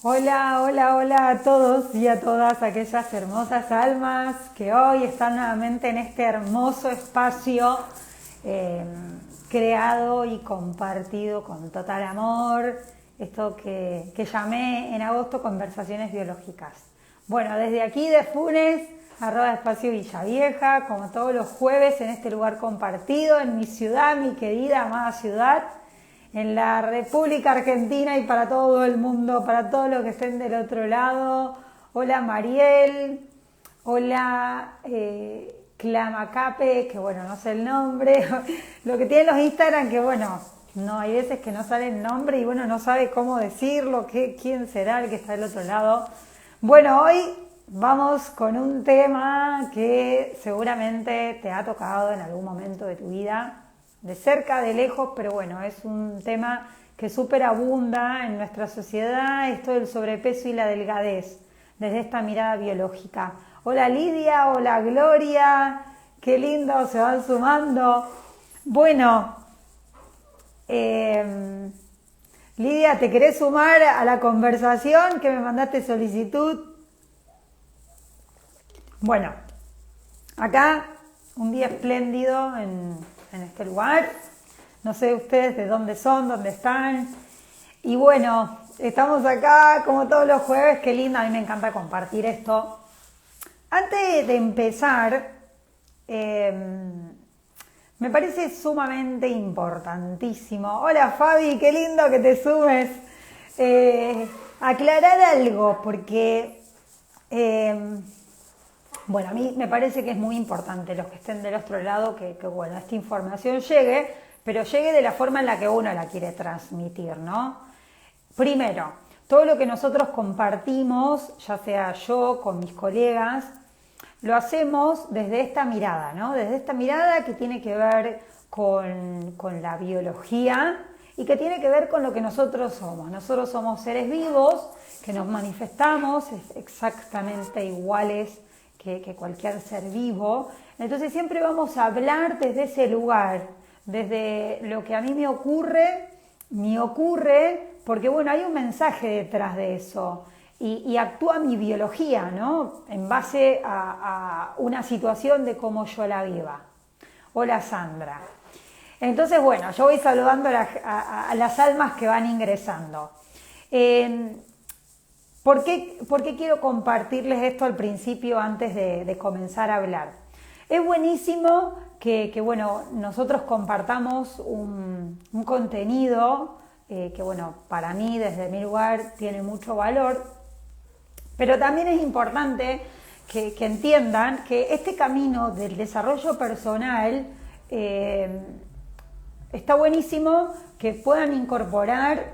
Hola, hola, hola a todos y a todas aquellas hermosas almas que hoy están nuevamente en este hermoso espacio eh, creado y compartido con total amor, esto que llamé en agosto Conversaciones Biológicas. Bueno, desde aquí de Funes, @espacio Villavieja, como todos los jueves en este lugar compartido, en mi ciudad, mi querida, amada ciudad, en la República Argentina y para todo el mundo, para todos los que estén del otro lado. Hola Mariel, hola Clamacape, que bueno, no sé el nombre, lo que tienen los Instagram, que bueno, no hay veces que no sale el nombre y bueno, no sabe cómo decirlo, quién será el que está del otro lado. Bueno, hoy vamos con un tema que seguramente te ha tocado en algún momento de tu vida, de cerca, de lejos, pero bueno, es un tema que súper abunda en nuestra sociedad, esto del sobrepeso y la delgadez, desde esta mirada biológica. Hola Lidia, hola Gloria, qué lindo, se van sumando. Bueno, Lidia, ¿te querés sumar a la conversación que me mandaste solicitud? Bueno, acá un día espléndido en este lugar. No sé ustedes de dónde son, dónde están. Y bueno, estamos acá como todos los jueves. Qué lindo, a mí me encanta compartir esto. Antes de empezar, me parece sumamente importantísimo. Hola Fabi, qué lindo que te sumes. Aclarar algo, porque bueno, a mí me parece que es muy importante los que estén del otro lado que bueno, esta información llegue, pero llegue de la forma en la que uno la quiere transmitir, ¿no? Primero, todo lo que nosotros compartimos, ya sea yo con mis colegas, lo hacemos desde esta mirada, ¿no? Desde esta mirada que tiene que ver con la biología y que tiene que ver con lo que nosotros somos. Nosotros somos seres vivos que nos manifestamos exactamente iguales que cualquier ser vivo. Entonces siempre vamos a hablar desde ese lugar, desde lo que a mí me ocurre, porque bueno, hay un mensaje detrás de eso y actúa mi biología, ¿no? En base a una situación de cómo yo la viva. Hola Sandra. Entonces bueno, yo voy saludando a las almas que van ingresando. ¿Por qué quiero compartirles esto al principio antes de comenzar a hablar? Es buenísimo que bueno, nosotros compartamos un contenido que bueno, para mí desde mi lugar tiene mucho valor, pero también es importante que entiendan que este camino del desarrollo personal está buenísimo que puedan incorporar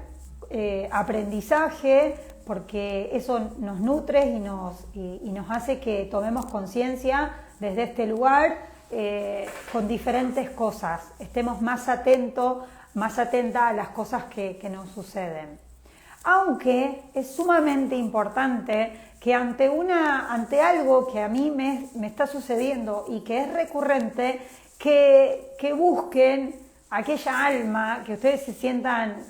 aprendizaje, porque eso nos nutre y nos hace que tomemos conciencia desde este lugar con diferentes cosas, estemos más atentos, más atenta a las cosas que nos suceden. Aunque es sumamente importante que ante algo que a mí me está sucediendo y que es recurrente, que busquen aquella alma que ustedes se sientan,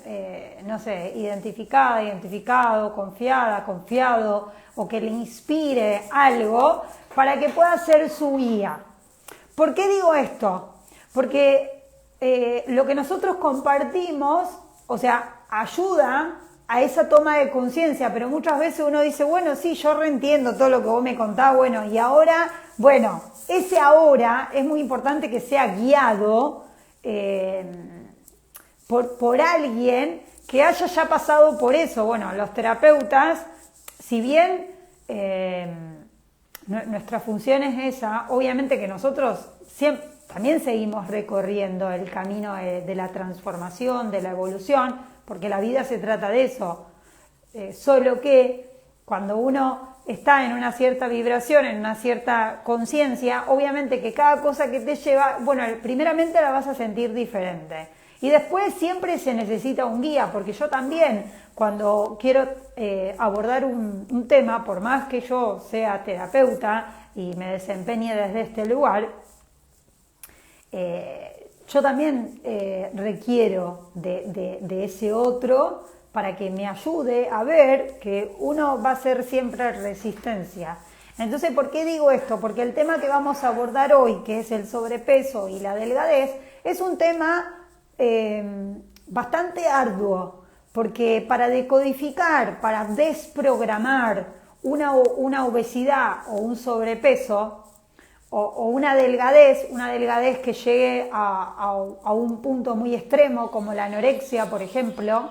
no sé, identificado, confiado, o que le inspire algo para que pueda ser su guía. ¿Por qué digo esto? Porque lo que nosotros compartimos, o sea, ayuda a esa toma de conciencia, pero muchas veces uno dice, bueno, sí, yo reentiendo todo lo que vos me contás, bueno, y ahora, bueno, ese ahora es muy importante que sea guiado por alguien que haya ya pasado por eso. Bueno, los terapeutas, si bien nuestra función es esa, obviamente que nosotros también seguimos recorriendo el camino de la transformación, de la evolución, porque la vida se trata de eso, solo que cuando uno está en una cierta vibración, en una cierta conciencia, obviamente que cada cosa que te lleva, bueno, primeramente la vas a sentir diferente. Y después siempre se necesita un guía, porque yo también, cuando quiero abordar un tema, por más que yo sea terapeuta y me desempeñe desde este lugar, yo también requiero de ese otro para que me ayude a ver que uno va a ser siempre resistencia. Entonces, ¿por qué digo esto? Porque el tema que vamos a abordar hoy, que es el sobrepeso y la delgadez, es un tema bastante arduo, porque para decodificar, para desprogramar una obesidad o un sobrepeso o una delgadez que llegue a un punto muy extremo como la anorexia, por ejemplo,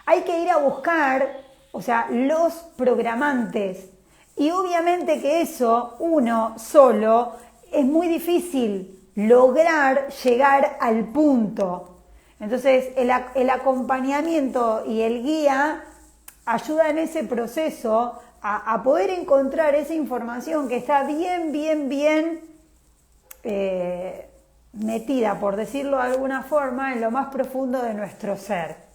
hay que ir a buscar, o sea, los programantes. Y obviamente que eso, uno solo, es muy difícil lograr llegar al punto. Entonces, el acompañamiento y el guía ayuda en ese proceso a poder encontrar esa información que está bien metida, por decirlo de alguna forma, en lo más profundo de nuestro ser.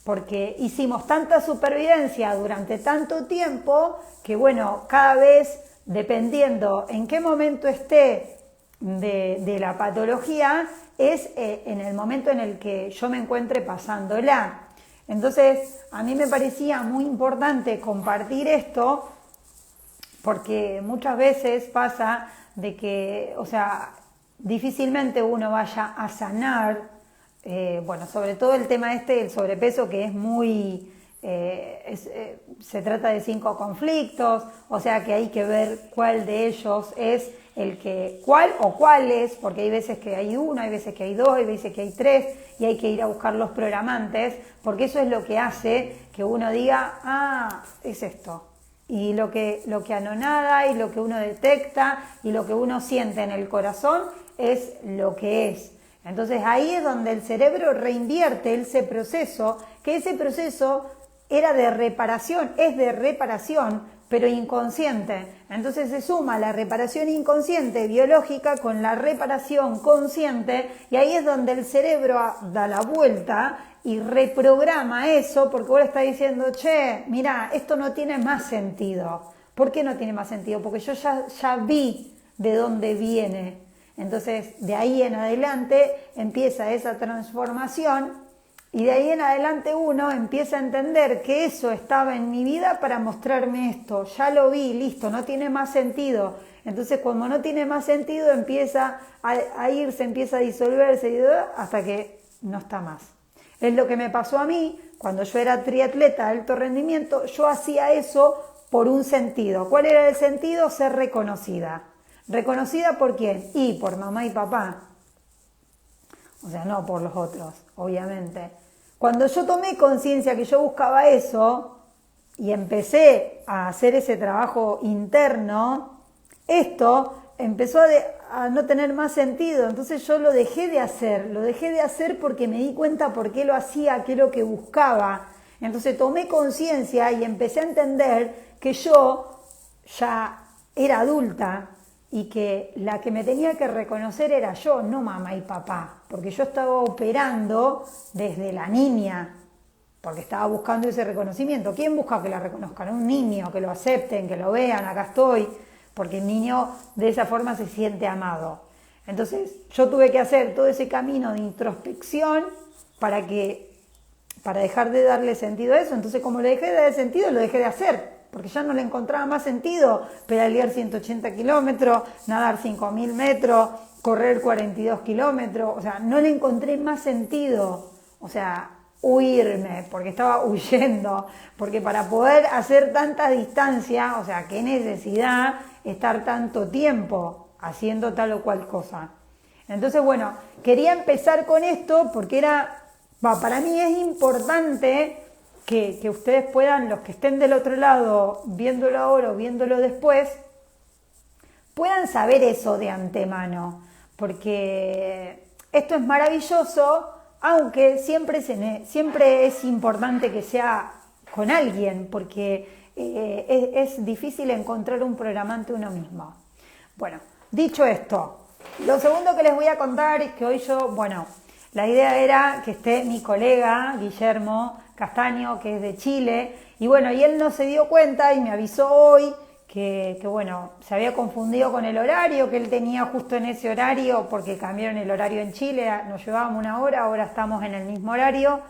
Porque hicimos tanta supervivencia durante tanto tiempo que, bueno, cada vez, dependiendo en qué momento esté de la patología, es en el momento en el que yo me encuentre pasándola. Entonces, a mí me parecía muy importante compartir esto porque muchas veces pasa de que, o sea, difícilmente uno vaya a sanar, bueno, sobre todo el tema del sobrepeso, que es muy, se trata de 5 conflictos, o sea que hay que ver cuál de ellos es cuáles, porque hay veces que hay uno, hay veces que hay 2, hay veces que hay 3, y hay que ir a buscar los programantes, porque eso es lo que hace que uno diga, ah, es esto. Y lo que anonada y lo que uno detecta y lo que uno siente en el corazón es lo que es. Entonces ahí es donde el cerebro reinvierte ese proceso, que ese proceso era de reparación, es de reparación, pero inconsciente. Entonces se suma la reparación inconsciente biológica con la reparación consciente y ahí es donde el cerebro da la vuelta y reprograma eso, porque vos le estás diciendo, che, mira, esto no tiene más sentido. ¿Por qué no tiene más sentido? Porque yo ya vi de dónde viene. Entonces, de ahí en adelante empieza esa transformación y de ahí en adelante uno empieza a entender que eso estaba en mi vida para mostrarme esto. Ya lo vi, listo, no tiene más sentido. Entonces, como no tiene más sentido, empieza a irse, empieza a disolverse hasta que no está más. Es lo que me pasó a mí cuando yo era triatleta de alto rendimiento. Yo hacía eso por un sentido. ¿Cuál era el sentido? Ser reconocida. ¿Reconocida por quién? Y por mamá y papá. O sea, no por los otros, obviamente. Cuando yo tomé conciencia que yo buscaba eso y empecé a hacer ese trabajo interno, esto empezó a no tener más sentido. Entonces yo lo dejé de hacer porque me di cuenta por qué lo hacía, qué es lo que buscaba. Entonces tomé conciencia y empecé a entender que yo ya era adulta y que la que me tenía que reconocer era yo, no mamá y papá, porque yo estaba operando desde la niña, porque estaba buscando ese reconocimiento. ¿Quién busca que la reconozcan? Un niño, que lo acepten, que lo vean, acá estoy, porque el niño de esa forma se siente amado. Entonces yo tuve que hacer todo ese camino de introspección para dejar de darle sentido a eso. Entonces, como le dejé de dar sentido, lo dejé de hacer, porque ya no le encontraba más sentido pedalear 180 kilómetros, nadar 5.000 metros, correr 42 kilómetros, o sea, no le encontré más sentido, o sea, huirme, porque estaba huyendo, porque para poder hacer tanta distancia, o sea, qué necesidad estar tanto tiempo haciendo tal o cual cosa. Entonces, bueno, quería empezar con esto porque para mí es importante que ustedes puedan, los que estén del otro lado, viéndolo ahora o viéndolo después, puedan saber eso de antemano, porque esto es maravilloso, aunque siempre es importante que sea con alguien, porque es difícil encontrar un programante uno mismo. Bueno, dicho esto, lo segundo que les voy a contar es que hoy la idea era que esté mi colega Guillermo Castaño, que es de Chile, y él no se dio cuenta y me avisó hoy que se había confundido con el horario, que él tenía justo en ese horario, porque cambiaron el horario en Chile, nos llevábamos una hora, ahora estamos en el mismo horario,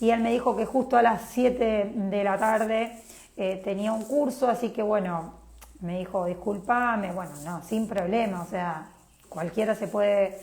y él me dijo que justo a las 7 de la tarde tenía un curso, así que bueno, me dijo, discúlpame, bueno, no, sin problema, o sea, cualquiera se puede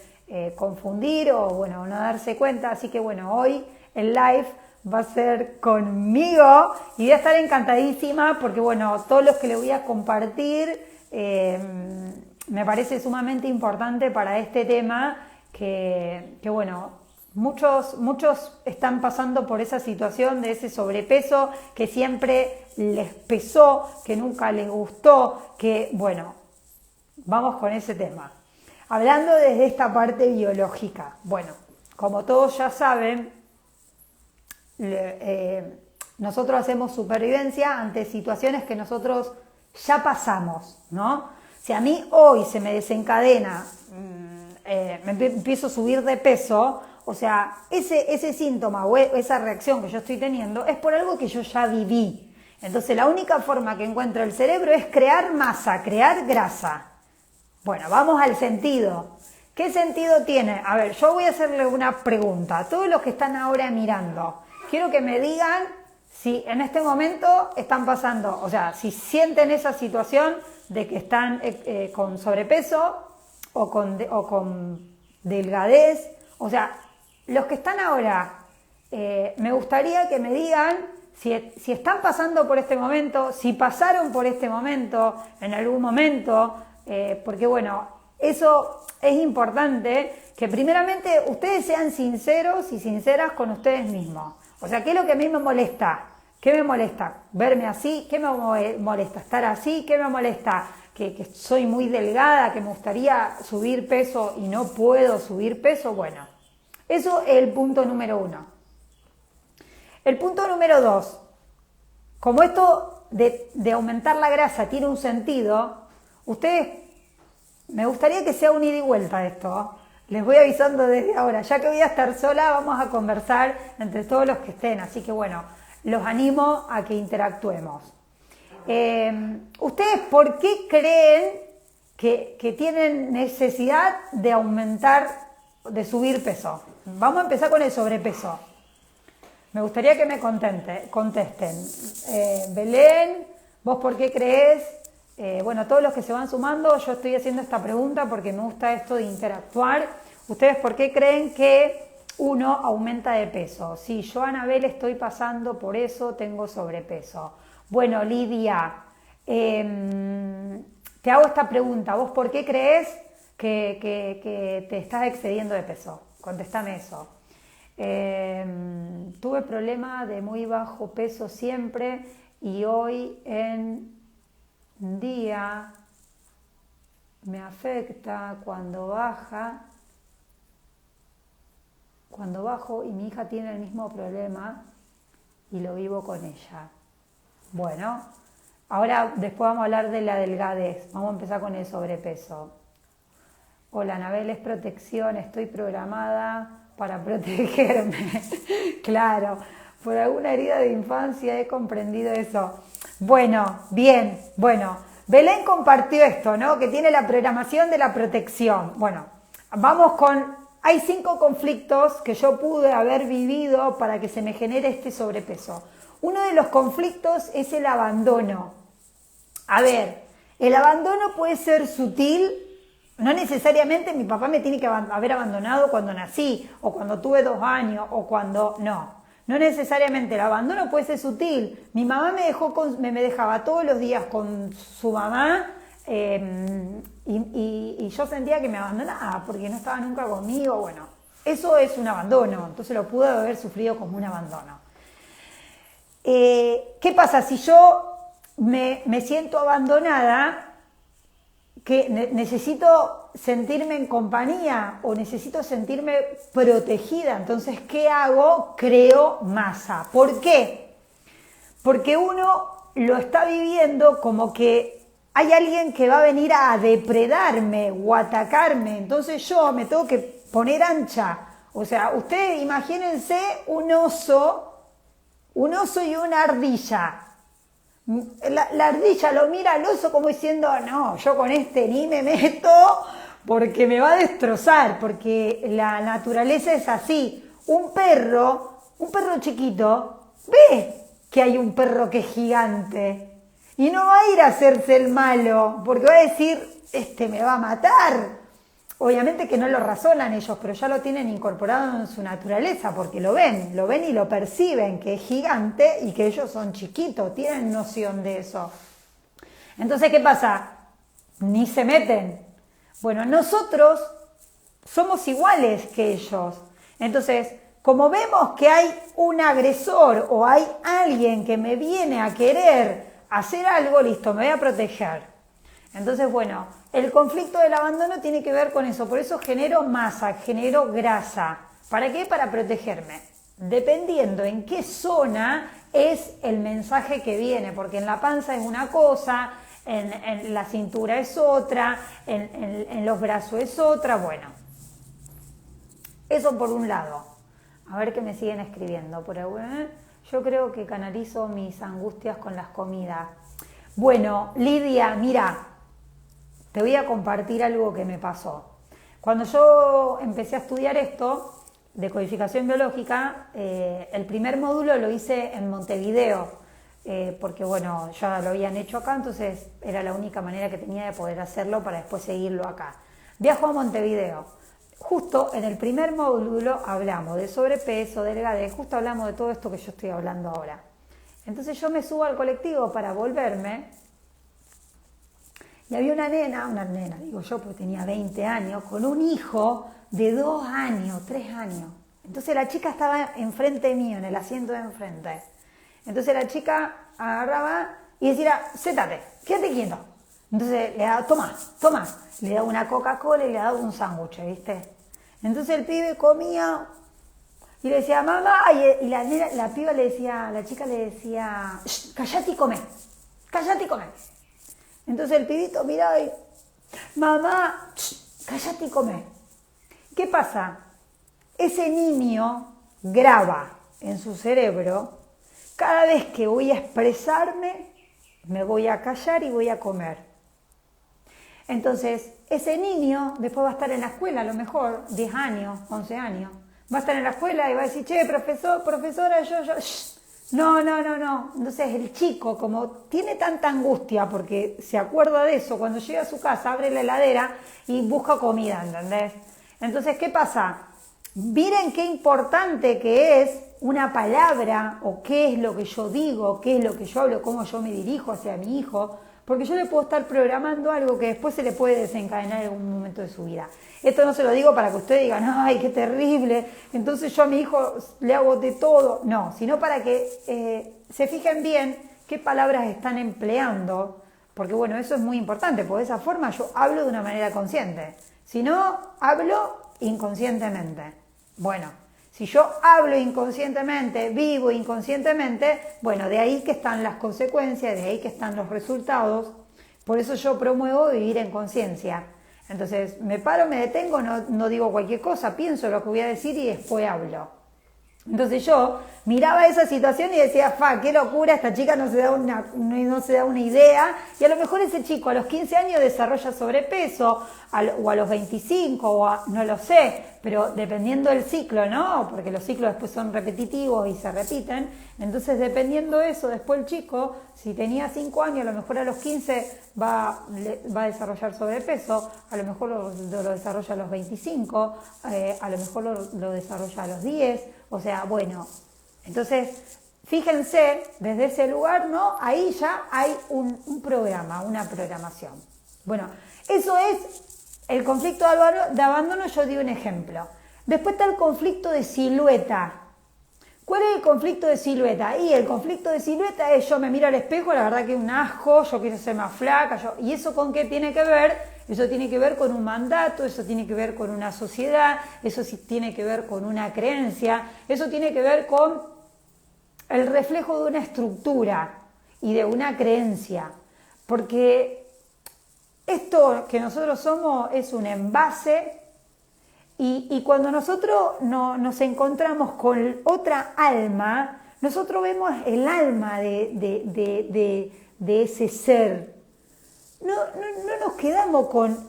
confundir o bueno, no darse cuenta, así que bueno, hoy el live va a ser conmigo y voy a estar encantadísima porque bueno, todos los que le voy a compartir me parece sumamente importante para este tema que bueno, muchos están pasando por esa situación de ese sobrepeso que siempre les pesó, que nunca les gustó, que bueno, vamos con ese tema. Hablando desde esta parte biológica, bueno, como todos ya saben, nosotros hacemos supervivencia ante situaciones que nosotros ya pasamos, ¿no? Si a mí hoy se me desencadena, me empiezo a subir de peso, o sea, ese síntoma o esa reacción que yo estoy teniendo es por algo que yo ya viví. Entonces la única forma que encuentra el cerebro es crear masa, crear grasa. Bueno, vamos al sentido. ¿Qué sentido tiene? A ver, yo voy a hacerle una pregunta a todos los que están ahora mirando. Quiero que me digan si en este momento están pasando, o sea, si sienten esa situación de que están con sobrepeso o con delgadez. O sea, los que están ahora, me gustaría que me digan si están pasando por este momento, si pasaron por este momento en algún momento, porque bueno, eso es importante, que primeramente ustedes sean sinceros y sinceras con ustedes mismos. O sea, ¿qué es lo que a mí me molesta? ¿Qué me molesta? ¿Verme así? ¿Qué me molesta? ¿Estar así? ¿Qué me molesta? Que soy muy delgada, que me gustaría subir peso y no puedo subir peso. Bueno, eso es el punto número 1. El punto número 2, como esto de aumentar la grasa tiene un sentido, ustedes, me gustaría que sea un ida y vuelta esto. Les voy avisando desde ahora, ya que voy a estar sola, vamos a conversar entre todos los que estén, así que bueno, los animo a que interactuemos. ¿Ustedes por qué creen que tienen necesidad de aumentar, de subir peso? Vamos a empezar con el sobrepeso. Me gustaría que me contesten. Belén, ¿vos por qué crees? Bueno, todos los que se van sumando, yo estoy haciendo esta pregunta porque me gusta esto de interactuar. ¿Ustedes por qué creen que uno aumenta de peso? Sí, yo, Anabel, estoy pasando por eso, tengo sobrepeso. Bueno, Lidia, te hago esta pregunta. ¿Vos por qué crees que te estás excediendo de peso? Contéstame eso. Tuve problemas de muy bajo peso siempre y hoy en día me afecta cuando bajo y mi hija tiene el mismo problema y lo vivo con ella. Bueno, ahora después vamos a hablar de la delgadez, vamos a empezar con el sobrepeso. Hola, Anabel, es protección, estoy programada para protegerme. Claro, por alguna herida de infancia he comprendido eso. Bueno, bien, bueno, Belén compartió esto, ¿no? Que tiene la programación de la protección. Bueno, vamos con, hay 5 conflictos que yo pude haber vivido para que se me genere este sobrepeso. Uno de los conflictos es el abandono. A ver, el abandono puede ser sutil, no necesariamente mi papá me tiene que haber abandonado cuando nací, o cuando tuve 2 años, o cuando, no necesariamente, el abandono puede ser sutil. Mi mamá me dejaba todos los días con su mamá y yo sentía que me abandonaba porque no estaba nunca conmigo. Bueno, eso es un abandono, entonces lo pude haber sufrido como un abandono. ¿Qué pasa si yo me siento abandonada? Que necesito sentirme en compañía o necesito sentirme protegida. Entonces, ¿qué hago? Creo masa. ¿Por qué? Porque uno lo está viviendo como que hay alguien que va a venir a depredarme o a atacarme. Entonces yo me tengo que poner ancha. O sea, ustedes imagínense un oso y una ardilla. La ardilla lo mira al oso como diciendo, no, yo con este ni me meto porque me va a destrozar, porque la naturaleza es así. Un perro Un perro chiquito ve que hay un perro que es gigante y no va a ir a hacerse el malo porque va a decir, este me va a matar. Obviamente que no lo razonan ellos, pero ya lo tienen incorporado en su naturaleza porque lo ven y lo perciben que es gigante y que ellos son chiquitos, tienen noción de eso. Entonces, ¿qué pasa? Ni se meten. Bueno, nosotros somos iguales que ellos. Entonces, como vemos que hay un agresor o hay alguien que me viene a querer hacer algo, listo, me voy a proteger. Entonces, bueno, el conflicto del abandono tiene que ver con eso. Por eso genero masa, genero grasa. ¿Para qué? Para protegerme. Dependiendo en qué zona es el mensaje que viene, porque en la panza es una cosa, en la cintura es otra, en los brazos es otra. Bueno, eso por un lado. A ver qué me siguen escribiendo. Yo creo que canalizo mis angustias con las comidas. Bueno, Lidia, mira, te voy a compartir algo que me pasó. Cuando yo empecé a estudiar esto, de codificación biológica, el primer módulo lo hice en Montevideo, porque bueno, ya lo habían hecho acá, entonces era la única manera que tenía de poder hacerlo para después seguirlo acá. Viajo a Montevideo. Justo en el primer módulo hablamos de sobrepeso, delgadez, justo hablamos de todo esto que yo estoy hablando ahora. Entonces yo me subo al colectivo para volverme y había una nena, digo yo, porque tenía 20 años, con un hijo de 2 años, 3 años. Entonces la chica estaba enfrente mío, en el asiento de enfrente. Entonces la chica agarraba y decía, séntate, quédate quieto. Entonces le daba, toma, le daba una Coca-Cola y le daba un sándwich, ¿viste? Entonces el pibe comía y le decía, mamá, y la piba le decía, la chica le decía, callate y come, callate y come. Entonces el pibito miraba y, mamá, callate y come. ¿Qué pasa? Ese niño graba en su cerebro, cada vez que voy a expresarme, me voy a callar y voy a comer. Entonces, ese niño después va a estar en la escuela, a lo mejor 10 años, 11 años. Va a estar en la escuela y va a decir, che, profesora, yo, no. Entonces el chico, como tiene tanta angustia porque se acuerda de eso, cuando llega a su casa abre la heladera y busca comida, ¿entendés? Entonces, ¿qué pasa? Miren qué importante que es una palabra o qué es lo que yo digo, qué es lo que yo hablo, cómo yo me dirijo hacia mi hijo, porque yo le puedo estar programando algo que después se le puede desencadenar en algún momento de su vida. Esto no se lo digo para que ustedes digan, ay, qué terrible, entonces yo a mi hijo le hago de todo. No, sino para que se fijen bien qué palabras están empleando, porque bueno, eso es muy importante, porque de esa forma yo hablo de una manera consciente. Si no, hablo inconscientemente. Bueno, si yo hablo inconscientemente, vivo inconscientemente, bueno, de ahí que están las consecuencias, de ahí que están los resultados. Por eso yo promuevo vivir en conciencia. Entonces, me paro, me detengo, no digo cualquier cosa, pienso lo que voy a decir y después hablo. Entonces yo miraba esa situación y decía, qué locura, esta chica no se da una idea, y a lo mejor ese chico a los 15 años desarrolla sobrepeso, o a los 25, no lo sé, pero dependiendo del ciclo, ¿no? Porque los ciclos después son repetitivos y se repiten, entonces dependiendo de eso, después el chico, si tenía 5 años, a lo mejor a los 15 va a desarrollar sobrepeso, a lo mejor lo desarrolla a los 25, a lo mejor lo desarrolla a los 10, o sea, bueno, entonces fíjense, desde ese lugar, ¿no? Ahí ya hay un programa, una programación. Bueno, eso es el conflicto de abandono, yo di un ejemplo. Después está el conflicto de silueta. ¿Cuál es el conflicto de silueta? Y el conflicto de silueta es yo me miro al espejo, la verdad que es un asco, yo quiero ser más flaca, ¿y eso con qué tiene que ver? Eso tiene que ver con un mandato, eso tiene que ver con una sociedad, eso sí tiene que ver con una creencia, eso tiene que ver con el reflejo de una estructura y de una creencia. Porque esto que nosotros somos es un envase y cuando nosotros nos encontramos con otra alma, nosotros vemos el alma de ese ser. No nos quedamos con,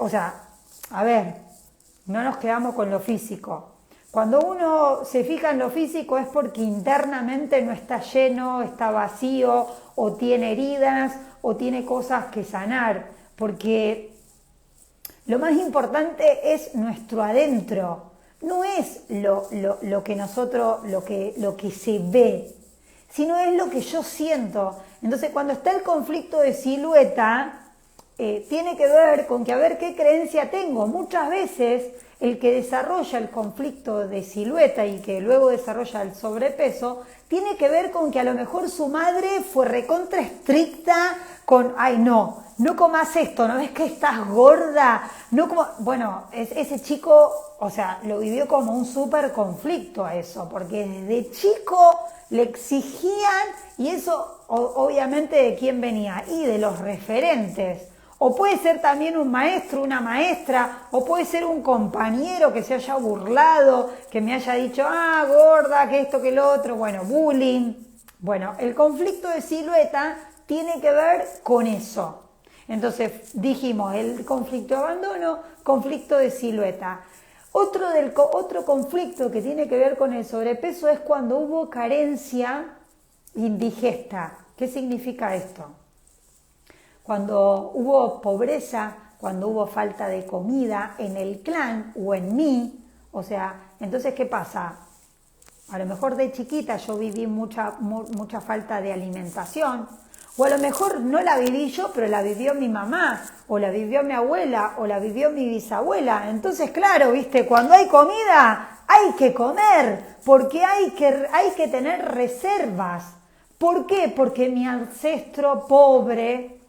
no nos quedamos con lo físico, Cuando uno se fija en lo físico es porque internamente no está lleno, está vacío, o tiene heridas, o tiene cosas que sanar, porque lo más importante es nuestro adentro, no es lo que nosotros, lo que se ve, sino es lo que yo siento. Entonces, cuando está el conflicto de silueta, tiene que ver con que a ver qué creencia tengo. Muchas veces el que desarrolla el conflicto de silueta y que luego desarrolla el sobrepeso, tiene que ver con que a lo mejor su madre fue recontra estricta con, ay no comas esto, ¿no ves que estás gorda? No como, bueno, ese chico, o sea, lo vivió como un súper conflicto a eso, porque desde chico le exigían, y eso obviamente de quién venía, y de los referentes. O puede ser también un maestro, una maestra, o puede ser un compañero que se haya burlado, que me haya dicho, ah, gorda, que esto, que lo otro, bueno, bullying. Bueno, el conflicto de silueta tiene que ver con eso. Entonces dijimos, el conflicto de abandono, conflicto de silueta. Otro conflicto que tiene que ver con el sobrepeso es cuando hubo carencia indigesta. ¿Qué significa esto? Cuando hubo pobreza, cuando hubo falta de comida en el clan o en mí, o sea, entonces ¿qué pasa? A lo mejor de chiquita yo viví mucha falta de alimentación, o a lo mejor no la viví yo, pero la vivió mi mamá, o la vivió mi abuela, o la vivió mi bisabuela. Entonces, claro, viste, cuando hay comida hay que comer, porque hay que tener reservas. ¿Por qué? Porque mi ancestro pobre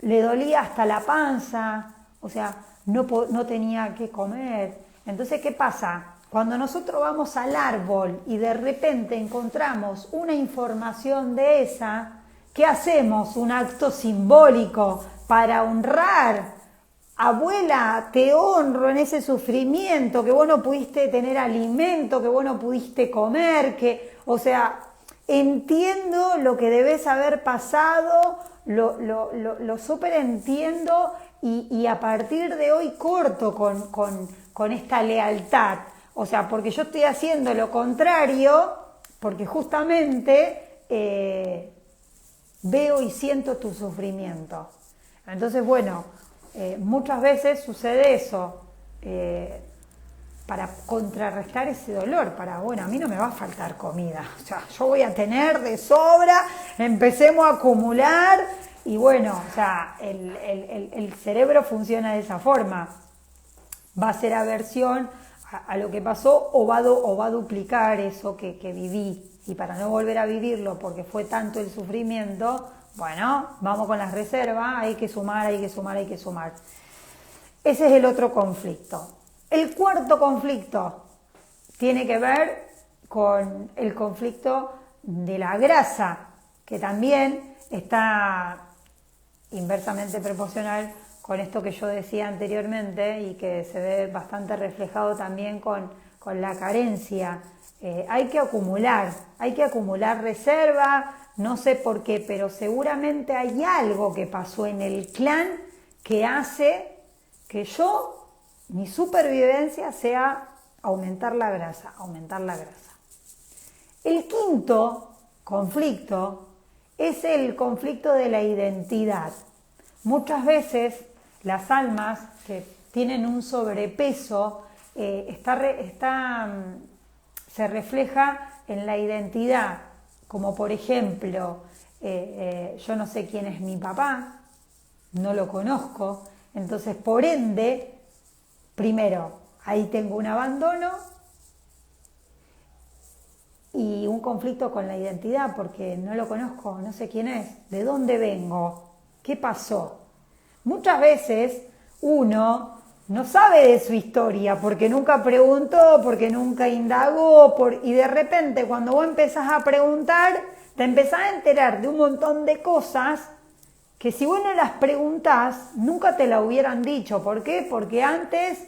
le dolía hasta la panza, o sea, no tenía que comer. Entonces, ¿qué pasa? Cuando nosotros vamos al árbol y de repente encontramos una información de esa, ¿qué hacemos? Un acto simbólico para honrar. Abuela, te honro en ese sufrimiento, que vos no pudiste tener alimento, que vos no pudiste comer, o sea, entiendo lo que debes haber pasado, lo súper entiendo y a partir de hoy corto con esta lealtad. O sea, porque yo estoy haciendo lo contrario, porque justamente veo y siento tu sufrimiento. Entonces, bueno, muchas veces sucede eso, para contrarrestar ese dolor, bueno, a mí no me va a faltar comida, o sea, yo voy a tener de sobra, empecemos a acumular, y bueno, o sea, el cerebro funciona de esa forma, va a ser aversión a lo que pasó, o va a duplicar eso que viví, y para no volver a vivirlo, porque fue tanto el sufrimiento, bueno, vamos con las reservas, hay que sumar. Ese es el otro conflicto. El cuarto conflicto tiene que ver con el conflicto de la grasa, que también está inversamente proporcional con esto que yo decía anteriormente y que se ve bastante reflejado también con la carencia. Hay que acumular reserva, no sé por qué, pero seguramente hay algo que pasó en el clan que hace que mi supervivencia sea aumentar la grasa. El quinto conflicto es el conflicto de la identidad. Muchas veces las almas que tienen un sobrepeso se refleja en la identidad, como por ejemplo, yo no sé quién es mi papá, no lo conozco, entonces por ende, primero, ahí tengo un abandono y un conflicto con la identidad porque no lo conozco, no sé quién es, de dónde vengo, qué pasó. Muchas veces uno no sabe de su historia porque nunca preguntó, porque nunca indagó, y de repente cuando vos empezás a preguntar, te empezás a enterar de un montón de cosas que si vos no las preguntás, nunca te la hubieran dicho. ¿Por qué? Porque antes,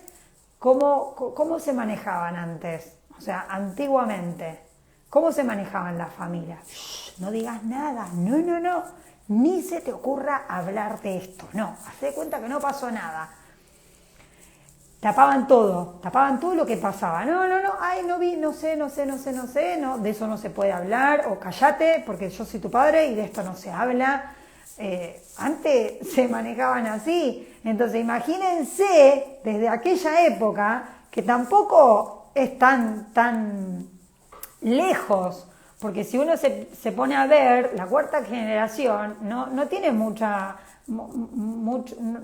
¿cómo se manejaban antes? O sea, antiguamente, ¿cómo se manejaban las familias? Shh, no digas nada, no, ni se te ocurra hablar de esto, no, haz de cuenta que no pasó nada. tapaban todo lo que pasaba. No, ay, no vi, no sé, no, de eso no se puede hablar, o cállate, porque yo soy tu padre y de esto no se habla. Antes se manejaban así, entonces imagínense desde aquella época, que tampoco es tan lejos, porque si uno se pone a ver, la cuarta generación no tiene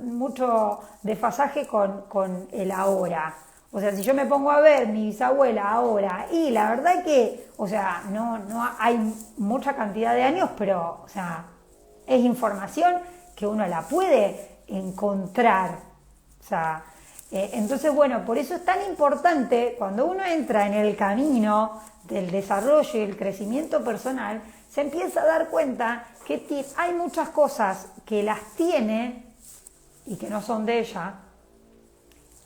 mucho desfasaje con el ahora. O sea, si yo me pongo a ver mi bisabuela ahora, y la verdad que, o sea, no hay mucha cantidad de años, pero, o sea, es información que uno la puede encontrar. O sea, entonces, bueno, por eso es tan importante cuando uno entra en el camino del desarrollo y el crecimiento personal, se empieza a dar cuenta que hay muchas cosas que las tiene y que no son de ella.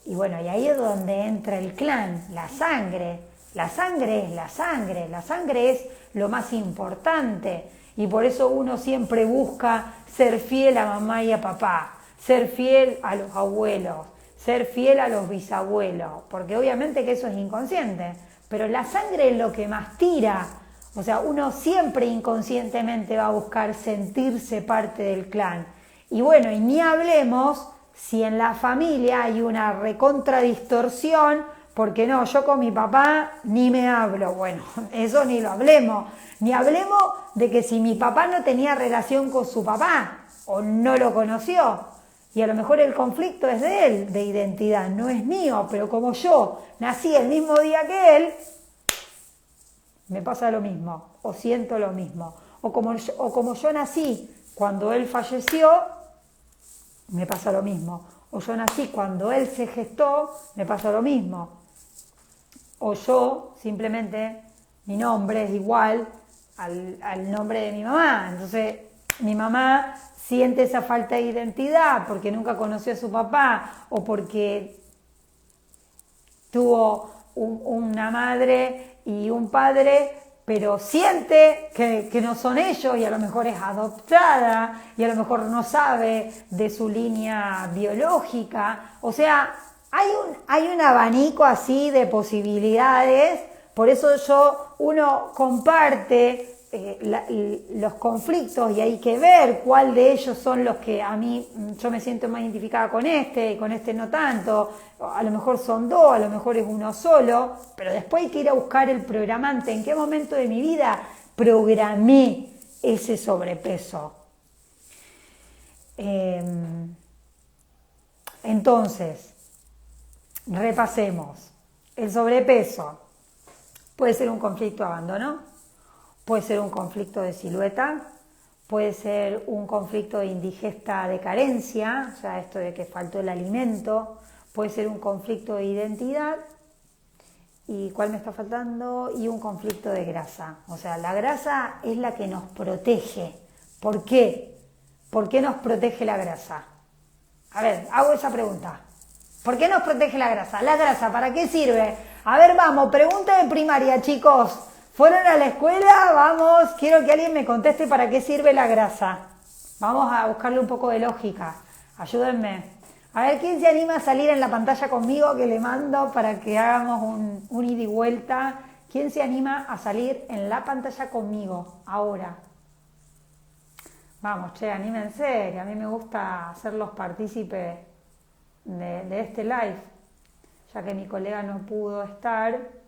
Y bueno, y ahí es donde entra el clan, la sangre. La sangre es la sangre, la sangre es lo más importante. Y por eso uno siempre busca ser fiel a mamá y a papá, ser fiel a los abuelos, ser fiel a los bisabuelos, porque obviamente que eso es inconsciente, pero la sangre es lo que más tira. O sea, uno siempre inconscientemente va a buscar sentirse parte del clan. Y bueno, y ni hablemos si en la familia hay una recontradistorsión, porque no, yo con mi papá ni me hablo. Bueno, eso ni lo hablemos. Ni hablemos de que si mi papá no tenía relación con su papá o no lo conoció, y a lo mejor el conflicto es de él, de identidad, no es mío, pero como yo nací el mismo día que él, me pasa lo mismo, o siento lo mismo. O como yo nací cuando él falleció, me pasa lo mismo. O yo nací cuando él se gestó, me pasa lo mismo. O yo, simplemente, mi nombre es igual al nombre de mi mamá. Entonces, mi mamá siente esa falta de identidad porque nunca conoció a su papá o porque tuvo una madre y un padre, pero siente que no son ellos y a lo mejor es adoptada y a lo mejor no sabe de su línea biológica. O sea, hay un abanico así de posibilidades, por eso uno comparte los conflictos y hay que ver cuál de ellos son los que a mí, yo me siento más identificada con este y con este no tanto. A lo mejor son dos, a lo mejor es uno solo, pero después hay que ir a buscar el programante. ¿En qué momento de mi vida programé ese sobrepeso? Entonces, repasemos. El sobrepeso puede ser un conflicto de abandono, puede ser un conflicto de silueta, puede ser un conflicto de indigesta de carencia, o sea, esto de que faltó el alimento, puede ser un conflicto de identidad, y ¿cuál me está faltando? Y un conflicto de grasa. O sea, la grasa es la que nos protege. ¿Por qué? ¿Por qué nos protege la grasa? A ver, hago esa pregunta. ¿Por qué nos protege la grasa? ¿La grasa para qué sirve? A ver, vamos, pregunta de primaria, chicos. ¿Fueron a la escuela? Vamos, quiero que alguien me conteste para qué sirve la grasa. Vamos a buscarle un poco de lógica. Ayúdenme. A ver, ¿quién se anima a salir en la pantalla conmigo que le mando para que hagamos un ida y vuelta? ¿Quién se anima a salir en la pantalla conmigo ahora? Vamos, che, anímense, que a mí me gusta hacerlos partícipes de este live, ya que mi colega no pudo estar.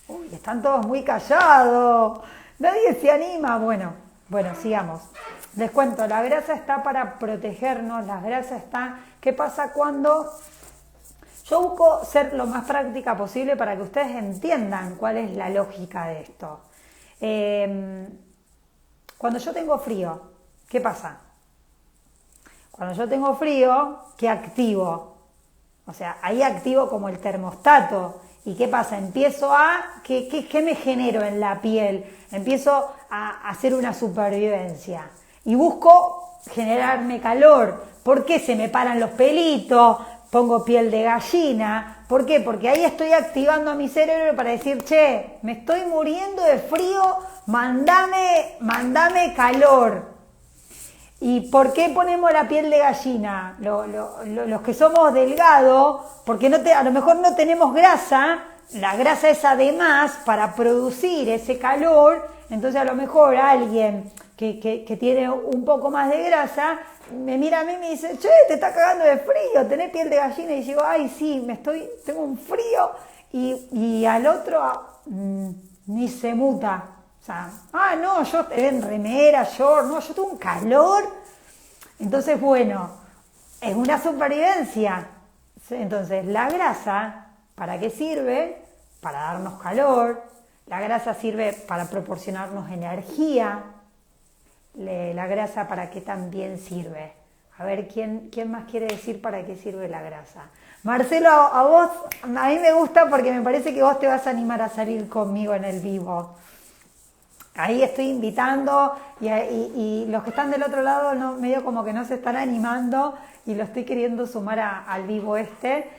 Uy, están todos muy callados, nadie se anima. Bueno, sigamos. Les cuento, la grasa está para protegernos, la grasa está... ¿Qué pasa cuando...? Yo busco ser lo más práctica posible para que ustedes entiendan cuál es la lógica de esto. Cuando yo tengo frío, ¿qué pasa? Cuando yo tengo frío, ¿qué activo? O sea, ahí activo como el termostato. ¿Y qué pasa? Empiezo ¿qué me genero en la piel? Empiezo a hacer una supervivencia. Y busco generarme calor. ¿Por qué se me paran los pelitos? Pongo piel de gallina. ¿Por qué? Porque ahí estoy activando a mi cerebro para decir, che, me estoy muriendo de frío, mandame calor. ¿Y por qué ponemos la piel de gallina? Los que somos delgados, porque a lo mejor no tenemos grasa, la grasa es además para producir ese calor, entonces a lo mejor alguien que tiene un poco más de grasa, me mira a mí y me dice, che, te estás cagando de frío, tenés piel de gallina, y digo, ay, sí, tengo un frío, y al otro ni se muta. O sea, no, yo en remera, short, no, yo tengo un calor. Entonces, bueno, es una supervivencia. Entonces, la grasa, ¿para qué sirve? Para darnos calor. La grasa sirve para proporcionarnos energía. La grasa, ¿para qué también sirve? A ver, ¿quién más quiere decir para qué sirve la grasa? Marcelo, a vos, a mí me gusta porque me parece que vos te vas a animar a salir conmigo en el vivo. Ahí estoy invitando y los que están del otro lado medio como que no se están animando y lo estoy queriendo sumar al vivo este.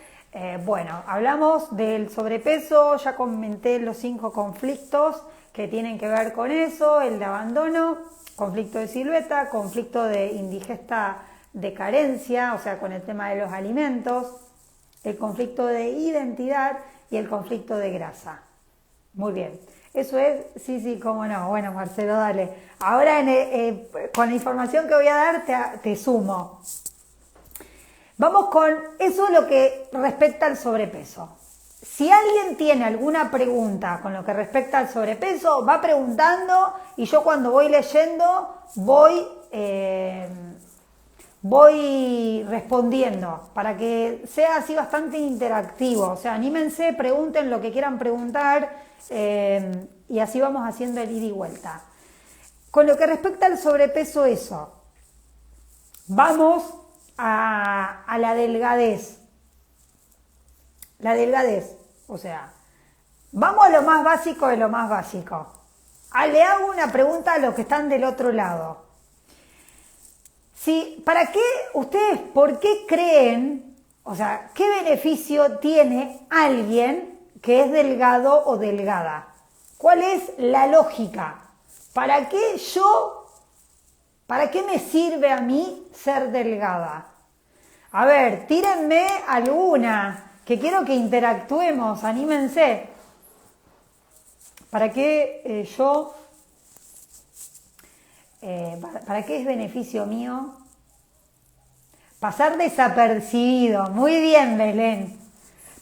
Bueno, hablamos del sobrepeso, ya comenté los 5 conflictos que tienen que ver con eso, el de abandono, conflicto de silueta, conflicto de indigesta de carencia, o sea, con el tema de los alimentos, el conflicto de identidad y el conflicto de grasa. Muy bien. Eso es, sí, cómo no. Bueno, Marcelo, dale. Ahora con la información que voy a dar te sumo. Vamos con eso lo que respecta al sobrepeso. Si alguien tiene alguna pregunta con lo que respecta al sobrepeso, va preguntando y yo cuando voy leyendo voy respondiendo para que sea así bastante interactivo. O sea, anímense, pregunten lo que quieran preguntar. Y así vamos haciendo el ida y vuelta. Con lo que respecta al sobrepeso, eso. Vamos a la delgadez. La delgadez, o sea, vamos a lo más básico de lo más básico. Le hago una pregunta a los que están del otro lado. ¿Por qué creen, o sea, qué beneficio tiene alguien que es delgado o delgada? ¿Cuál es la lógica? ¿Para qué me sirve a mí ser delgada? A ver, tírenme alguna, que quiero que interactuemos, anímense. ¿Para qué para qué es beneficio mío? Pasar desapercibido. Muy bien, Belén.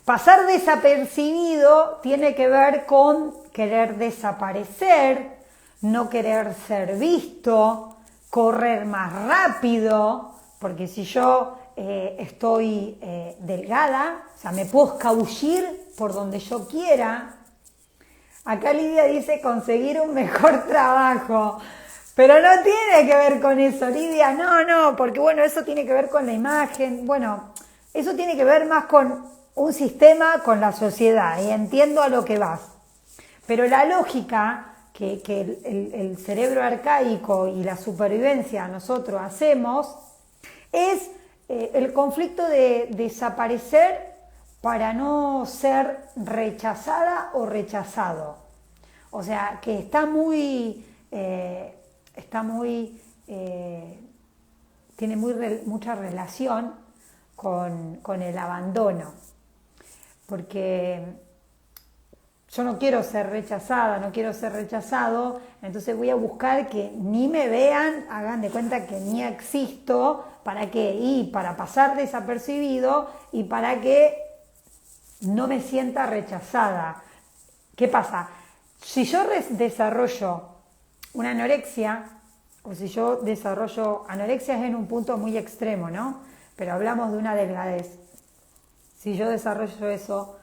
Pasar desapercibido tiene que ver con querer desaparecer, no querer ser visto, correr más rápido, porque si yo estoy delgada, o sea, me puedo escabullir por donde yo quiera. Acá Lidia dice conseguir un mejor trabajo, pero no tiene que ver con eso, Lidia, no, porque bueno, eso tiene que ver con la imagen, bueno, eso tiene que ver más con un sistema, con la sociedad, y entiendo a lo que vas. Pero la lógica que el cerebro arcaico y la supervivencia nosotros hacemos es el conflicto de desaparecer para no ser rechazada o rechazado. O sea, que tiene mucha relación con el abandono. Porque yo no quiero ser rechazada, no quiero ser rechazado, entonces voy a buscar que ni me vean, hagan de cuenta que ni existo, ¿para qué? Y para pasar desapercibido y para que no me sienta rechazada. ¿Qué pasa? Si yo desarrollo una anorexia, o si yo desarrollo anorexia es en un punto muy extremo, ¿no? Pero hablamos de una delgadez. Si yo desarrollo eso,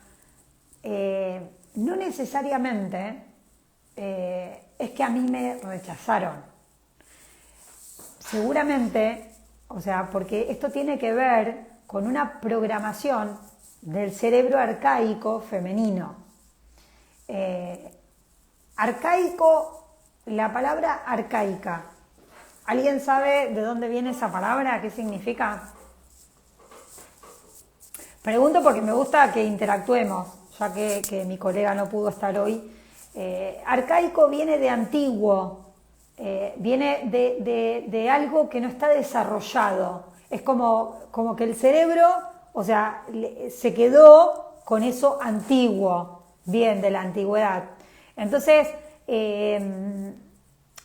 no necesariamente es que a mí me rechazaron. Seguramente, o sea, porque esto tiene que ver con una programación del cerebro arcaico femenino. Arcaico, la palabra arcaica. ¿Alguien sabe de dónde viene esa palabra? ¿Qué significa? Pregunto porque me gusta que interactuemos, ya que mi colega no pudo estar hoy. Arcaico viene de antiguo, viene de algo que no está desarrollado. Es como que el cerebro, o sea, se quedó con eso antiguo, bien, de la antigüedad. Entonces,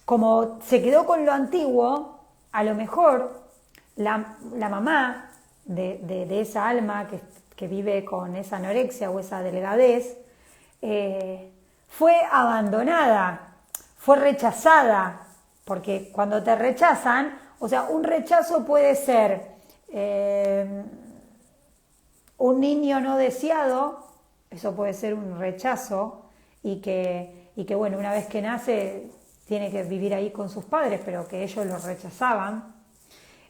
como se quedó con lo antiguo, a lo mejor la mamá de esa alma que vive con esa anorexia o esa delgadez, fue abandonada, fue rechazada, porque cuando te rechazan, o sea, un rechazo puede ser un niño no deseado, eso puede ser un rechazo, y que bueno, una vez que nace tiene que vivir ahí con sus padres, pero que ellos lo rechazaban.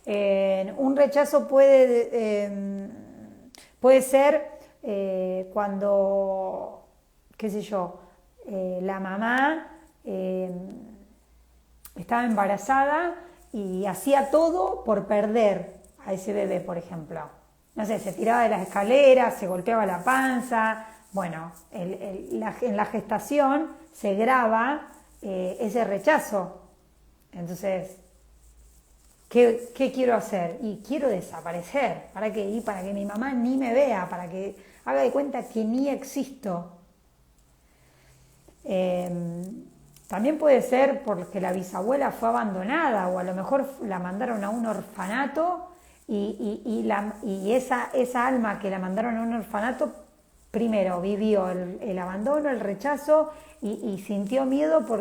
Un rechazo puede ser cuando, qué sé yo, la mamá estaba embarazada y hacía todo por perder a ese bebé, por ejemplo. No sé, se tiraba de las escaleras, se golpeaba la panza. Bueno, en la gestación se graba ese rechazo. Entonces, ¿qué quiero hacer? Y quiero desaparecer. ¿Para qué? Y para que mi mamá ni me vea, para que haga de cuenta que ni existo. También puede ser porque la bisabuela fue abandonada, o a lo mejor la mandaron a un orfanato y esa alma que la mandaron a un orfanato primero vivió el abandono, el rechazo y sintió miedo por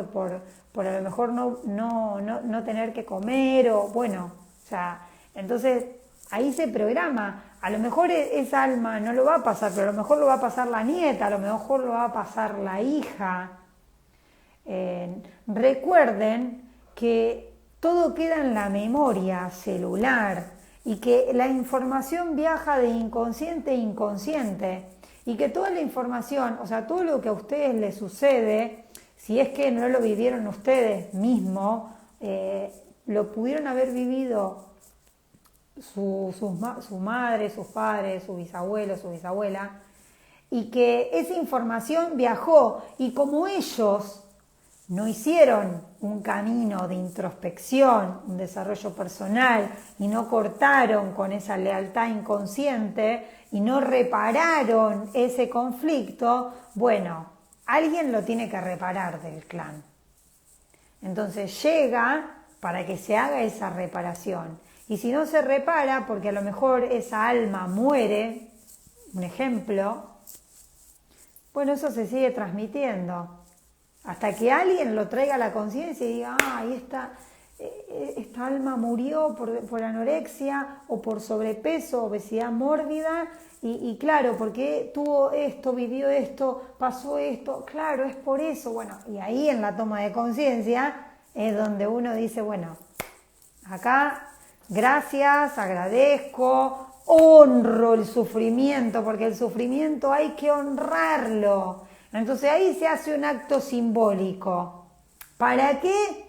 a lo mejor no tener que comer, o bueno, o sea, entonces ahí se programa. A lo mejor esa alma no lo va a pasar, pero a lo mejor lo va a pasar la nieta, a lo mejor lo va a pasar la hija. Recuerden que todo queda en la memoria celular y que la información viaja de inconsciente a inconsciente, y que toda la información, o sea, todo lo que a ustedes les sucede, si es que no lo vivieron ustedes mismos, lo pudieron haber vivido su madre, sus padres, su bisabuelo, su bisabuela, y que esa información viajó, y como ellos no hicieron un camino de introspección, un desarrollo personal, y no cortaron con esa lealtad inconsciente y no repararon ese conflicto, bueno, alguien lo tiene que reparar del clan. Entonces llega para que se haga esa reparación. Y si no se repara, porque a lo mejor esa alma muere, un ejemplo, bueno, eso se sigue transmitiendo. Hasta que alguien lo traiga a la conciencia y diga, esta alma murió por anorexia o por sobrepeso, obesidad mórbida, y claro, porque tuvo esto, vivió esto, pasó esto, claro, es por eso. Bueno, y ahí en la toma de conciencia es donde uno dice, bueno, acá gracias, agradezco, honro el sufrimiento, porque el sufrimiento hay que honrarlo. Entonces ahí se hace un acto simbólico. ¿Para qué?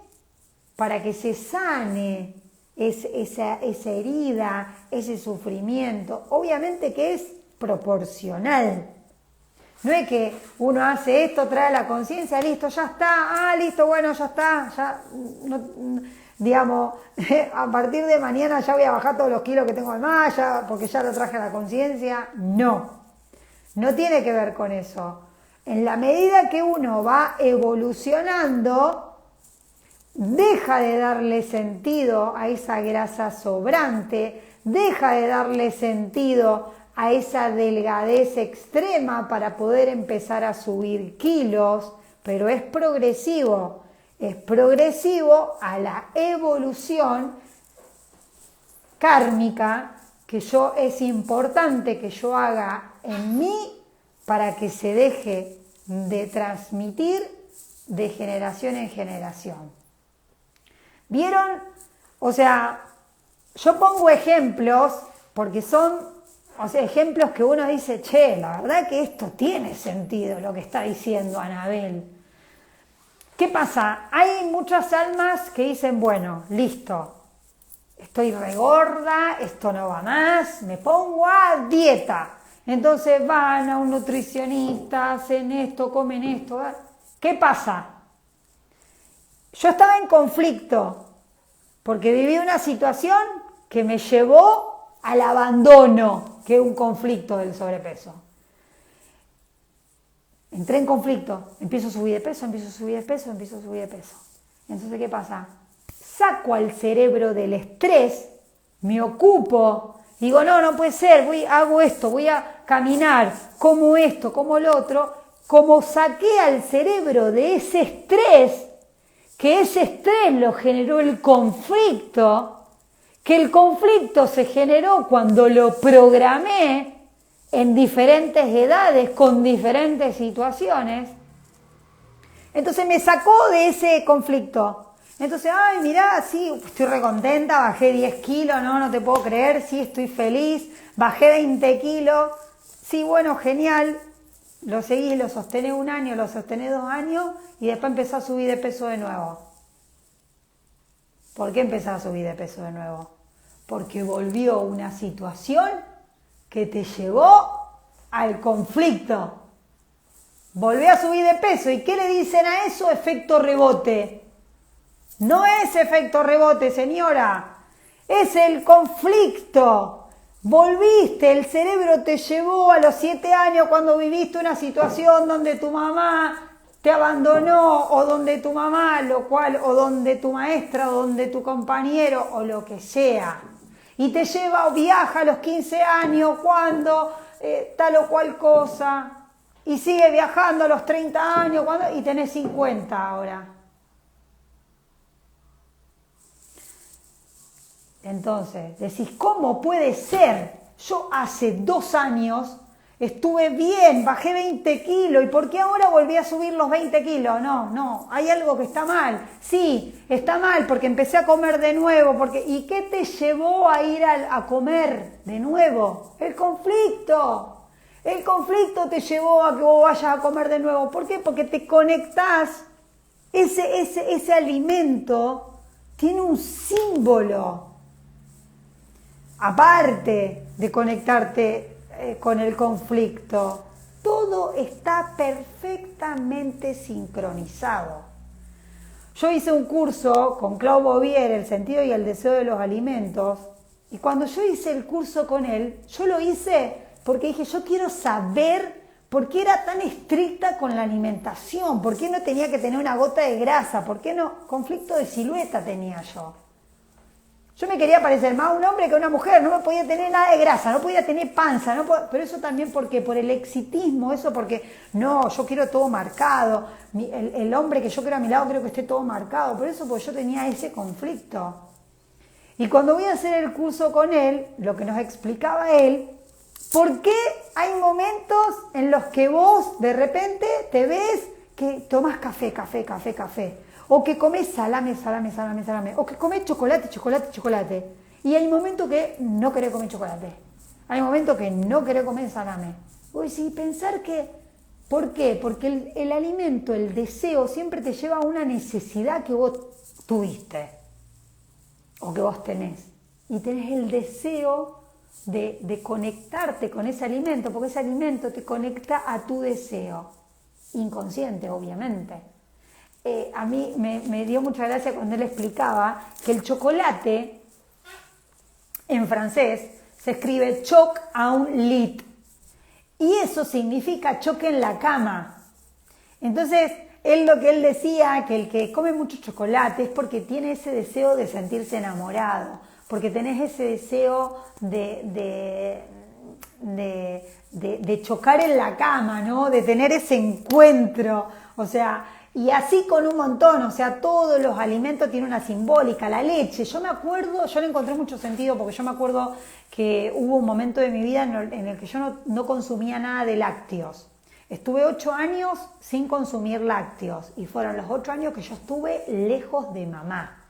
Para que se sane esa herida, ese sufrimiento. Obviamente que es proporcional. No es que uno hace esto, trae la conciencia, listo, ya está, listo, bueno, ya está, ya, no, digamos, a partir de mañana ya voy a bajar todos los kilos que tengo de más, porque ya lo traje a la conciencia. No tiene que ver con eso. En la medida que uno va evolucionando, deja de darle sentido a esa grasa sobrante, deja de darle sentido a esa delgadez extrema para poder empezar a subir kilos, pero es progresivo a la evolución kármica que es importante que yo haga en mí para que se deje de transmitir de generación en generación. ¿Vieron? O sea, yo pongo ejemplos porque son, o sea, ejemplos que uno dice, che, la verdad que esto tiene sentido lo que está diciendo Anabel. ¿Qué pasa? Hay muchas almas que dicen, bueno, listo, estoy regorda, esto no va más, me pongo a dieta. Entonces van a un nutricionista, hacen esto, comen esto. ¿Qué pasa? yo estaba en conflicto porque viví una situación que me llevó al abandono, que es un conflicto del sobrepeso. Entré en conflicto, empiezo a subir de peso, empiezo a subir de peso, empiezo a subir de peso. Entonces, ¿qué pasa? Saco al cerebro del estrés, me ocupo, digo, no puede ser, hago esto, voy a caminar, como esto, como lo otro. Como saqué al cerebro de ese estrés, que ese estrés lo generó el conflicto, que el conflicto se generó cuando lo programé en diferentes edades, con diferentes situaciones, entonces me sacó de ese conflicto. Entonces, ay, mirá, sí, estoy recontenta, bajé 10 kilos, no te puedo creer, sí, estoy feliz, bajé 20 kilos, sí, bueno, genial, lo seguí, lo sostené 1 año, lo sostené 2 años y después empezó a subir de peso de nuevo. ¿Por qué empezó a subir de peso de nuevo? Porque volvió una situación que te llevó al conflicto. Volví a subir de peso. ¿Y qué le dicen a eso? Efecto rebote. No es efecto rebote, señora. Es el conflicto. Volviste, el cerebro te llevó a los 7 años cuando viviste una situación donde tu mamá te abandonó, o donde tu mamá, o donde tu maestra, o donde tu compañero, o lo que sea. Y te lleva o viaja a los 15 años cuando tal o cual cosa. Y sigue viajando a los 30 años y tenés 50 ahora. Entonces, decís, ¿cómo puede ser? Yo hace 2 años estuve bien, bajé 20 kilos, ¿y por qué ahora volví a subir los 20 kilos? No, hay algo que está mal. Sí, está mal porque empecé a comer de nuevo. ¿Y qué te llevó a ir a comer de nuevo? El conflicto. El conflicto te llevó a que vos vayas a comer de nuevo. ¿Por qué? Porque te conectás. Ese alimento tiene un símbolo. Aparte de conectarte con el conflicto, todo está perfectamente sincronizado. Yo hice un curso con Claude Bouvier, El sentido y el deseo de los alimentos, y cuando yo hice el curso con él, yo lo hice porque dije, yo quiero saber por qué era tan estricta con la alimentación, por qué no tenía que tener una gota de grasa, por qué no, conflicto de silueta tenía yo. Yo me quería parecer más a un hombre que a una mujer, no me podía tener nada de grasa, no podía tener panza, pero eso también porque por el exitismo, eso porque no, yo quiero todo marcado, el hombre que yo quiero a mi lado quiero que esté todo marcado, por eso porque yo tenía ese conflicto. Y cuando voy a hacer el curso con él, lo que nos explicaba él, ¿por qué hay momentos en los que vos de repente te ves que tomas café? O que comes salame, o que comes chocolate. Y hay momentos que no querés comer chocolate. Hay momentos que no querés comer salame. Vos decís, pensar que, ¿por qué? Porque el alimento, el deseo, siempre te lleva a una necesidad que vos tuviste. O que vos tenés. Y tenés el deseo de conectarte con ese alimento, porque ese alimento te conecta a tu deseo. Inconsciente, obviamente. A mí me dio mucha gracia cuando él explicaba que el chocolate en francés se escribe choc a un lit y eso significa choque en la cama. Entonces lo que él decía, que el que come mucho chocolate es porque tiene ese deseo de sentirse enamorado, porque tenés ese deseo de chocar en la cama, ¿no? De tener ese encuentro, o sea, y así con un montón, o sea, todos los alimentos tienen una simbólica, la leche, yo me acuerdo, yo le encontré mucho sentido porque yo me acuerdo que hubo un momento de mi vida en el que yo no consumía nada de lácteos. Estuve 8 años sin consumir lácteos y fueron los 8 años que yo estuve lejos de mamá.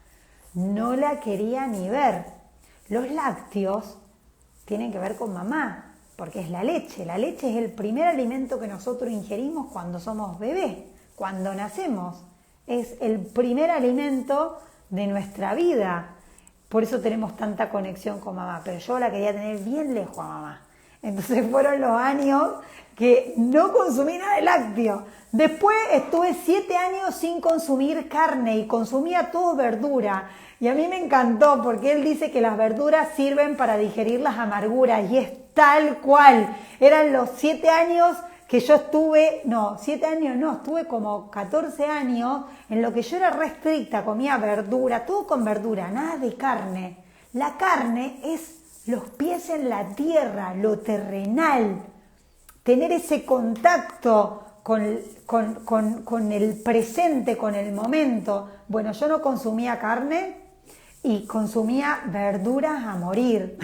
No la quería ni ver. Los lácteos tienen que ver con mamá, porque es la leche. La leche es el primer alimento que nosotros ingerimos cuando somos bebés. Cuando nacemos, es el primer alimento de nuestra vida. Por eso tenemos tanta conexión con mamá. Pero yo la quería tener bien lejos a mamá. Entonces fueron los años que no consumí nada de lácteo. Después estuve 7 años sin consumir carne y consumía todo verdura. Y a mí me encantó porque él dice que las verduras sirven para digerir las amarguras y es tal cual. Eran los 7 años que yo estuve, no, 7 años no, estuve como 14 años en lo que yo era restricta, comía verdura, todo con verdura, nada de carne. La carne es los pies en la tierra, lo terrenal, tener ese contacto con el presente, con el momento. Bueno, yo no consumía carne y consumía verduras a morir.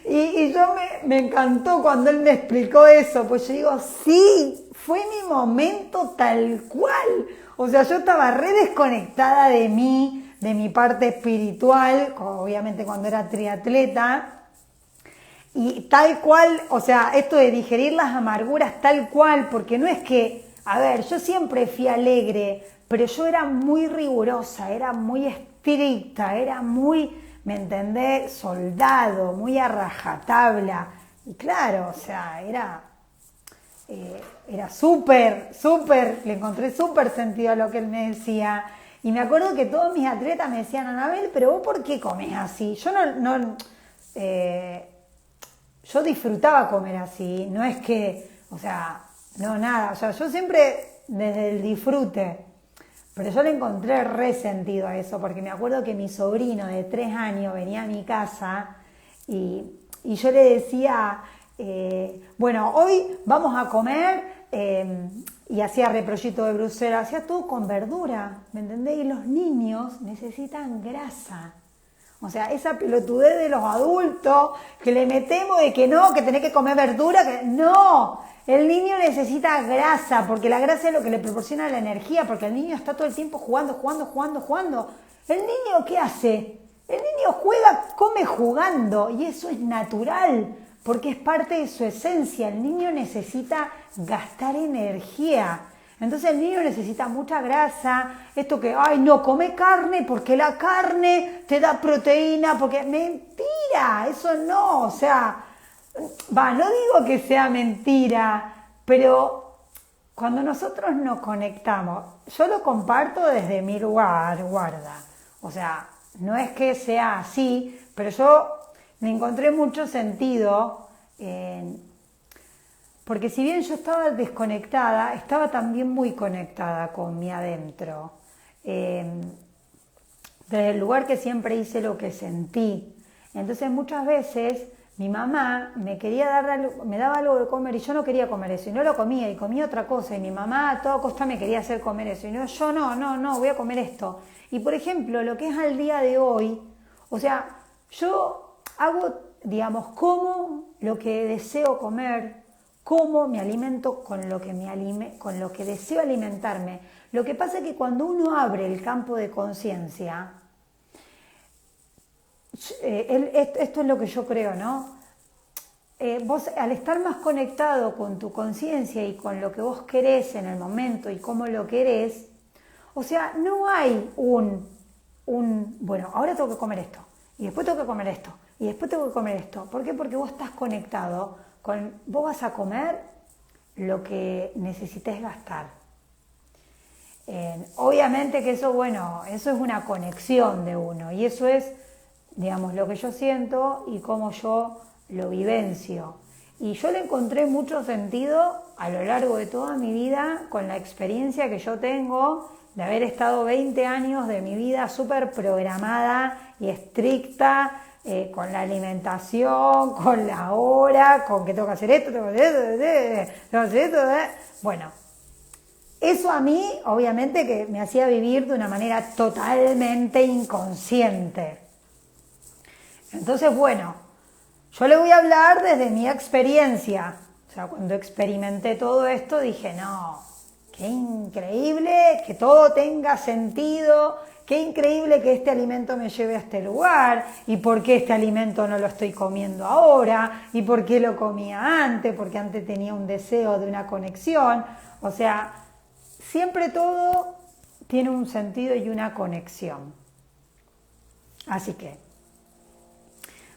y yo me encantó cuando él me explicó eso, pues yo digo, sí, fue mi momento tal cual. O sea, yo estaba re desconectada de mí, de mi parte espiritual, obviamente cuando era triatleta, y tal cual, o sea, esto de digerir las amarguras tal cual, porque no es que, a ver, yo siempre fui alegre, pero yo era muy rigurosa, era muy estricta, era muy, ¿me entendés? Soldado, muy a rajatabla. Y claro, o sea, era súper, le encontré súper sentido a lo que él me decía. Y me acuerdo que todos mis atletas me decían, Anabel, pero vos ¿por qué comes así? Yo yo disfrutaba comer así, no es que, o sea, no nada, o sea, yo siempre desde el disfrute, pero yo le encontré resentido a eso, porque me acuerdo que mi sobrino de 3 años venía a mi casa y yo le decía, bueno, hoy vamos a comer, y hacía reprollito de Bruselas, hacía todo con verdura, ¿me entendés? Y los niños necesitan grasa. O sea, esa pelotudez de los adultos que le metemos de que no, que tenés que comer verdura, que no, el niño necesita grasa, porque la grasa es lo que le proporciona la energía, porque el niño está todo el tiempo jugando. ¿El niño qué hace? El niño juega, come jugando, y eso es natural, porque es parte de su esencia. El niño necesita gastar energía. Entonces el niño necesita mucha grasa, esto que, ay no, come carne porque la carne te da proteína, porque mentira, eso no, o sea, no digo que sea mentira, pero cuando nosotros nos conectamos, yo lo comparto desde mi lugar, guarda, o sea, no es que sea así, pero yo me encontré mucho sentido porque si bien yo estaba desconectada, estaba también muy conectada con mi adentro. Desde el lugar que siempre hice lo que sentí. Entonces muchas veces mi mamá me daba algo de comer y yo no quería comer eso y no lo comía y comía otra cosa y mi mamá a toda costa me quería hacer comer eso y yo no, voy a comer esto. Y por ejemplo, lo que es al día de hoy, o sea, yo hago, digamos, como lo que deseo comer, cómo me alimento con lo que deseo alimentarme. Lo que pasa es que cuando uno abre el campo de conciencia, esto es lo que yo creo, ¿no? Vos al estar más conectado con tu conciencia y con lo que vos querés en el momento y cómo lo querés, o sea, no hay bueno, ahora tengo que comer esto, y después tengo que comer esto, y después tengo que comer esto. ¿Por qué? Porque vos estás conectado vos vas a comer lo que necesites gastar. Obviamente que eso, bueno, eso es una conexión de uno y eso es, digamos, lo que yo siento y cómo yo lo vivencio. Y yo le encontré mucho sentido a lo largo de toda mi vida con la experiencia que yo tengo de haber estado 20 años de mi vida súper programada y estricta, con la alimentación, con la hora, con que tengo que hacer esto, tengo que hacer esto. Bueno, eso a mí obviamente que me hacía vivir de una manera totalmente inconsciente. Entonces, bueno, yo le voy a hablar desde mi experiencia. O sea, cuando experimenté todo esto dije, no, qué increíble que todo tenga sentido. Qué increíble que este alimento me lleve a este lugar y por qué este alimento no lo estoy comiendo ahora y por qué lo comía antes, porque antes tenía un deseo de una conexión. O sea, siempre todo tiene un sentido y una conexión. Así que,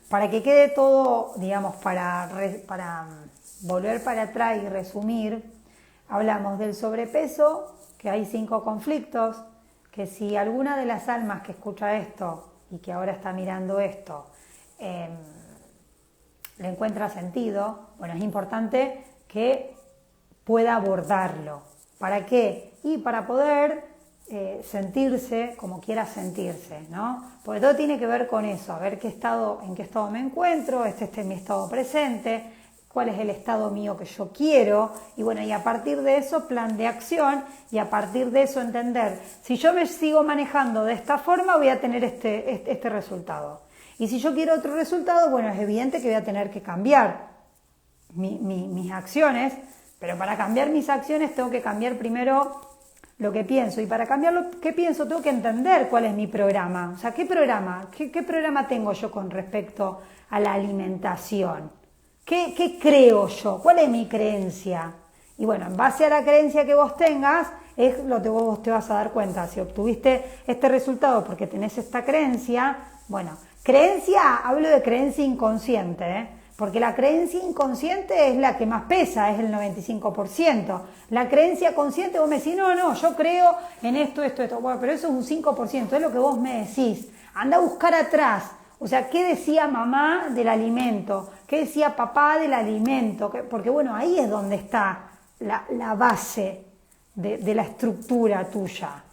para que quede todo, digamos, para volver para atrás y resumir, hablamos del sobrepeso, que hay 5 conflictos, que si alguna de las almas que escucha esto y que ahora está mirando esto le encuentra sentido, bueno, es importante que pueda abordarlo. ¿Para qué? Y para poder sentirse como quiera sentirse, ¿no? Porque todo tiene que ver con eso, a ver en qué estado me encuentro, este es mi estado presente, cuál es el estado mío que yo quiero, y bueno, y a partir de eso, plan de acción, y a partir de eso entender, si yo me sigo manejando de esta forma, voy a tener este resultado. Y si yo quiero otro resultado, bueno, es evidente que voy a tener que cambiar mis acciones, pero para cambiar mis acciones tengo que cambiar primero lo que pienso, y para cambiar lo que pienso tengo que entender cuál es mi programa, o sea, ¿qué programa tengo yo con respecto a la alimentación? ¿Qué creo yo? ¿Cuál es mi creencia? Y bueno, en base a la creencia que vos tengas, es lo que vos te vas a dar cuenta. Si obtuviste este resultado porque tenés esta creencia, bueno, creencia, hablo de creencia inconsciente, porque la creencia inconsciente es la que más pesa, es el 95%. La creencia consciente, vos me decís, no, yo creo en esto. Bueno, pero eso es un 5%, es lo que vos me decís. Anda a buscar atrás. O sea, ¿qué decía mamá del alimento? ¿Qué decía papá del alimento? Porque bueno, ahí es donde está la base de la estructura tuya.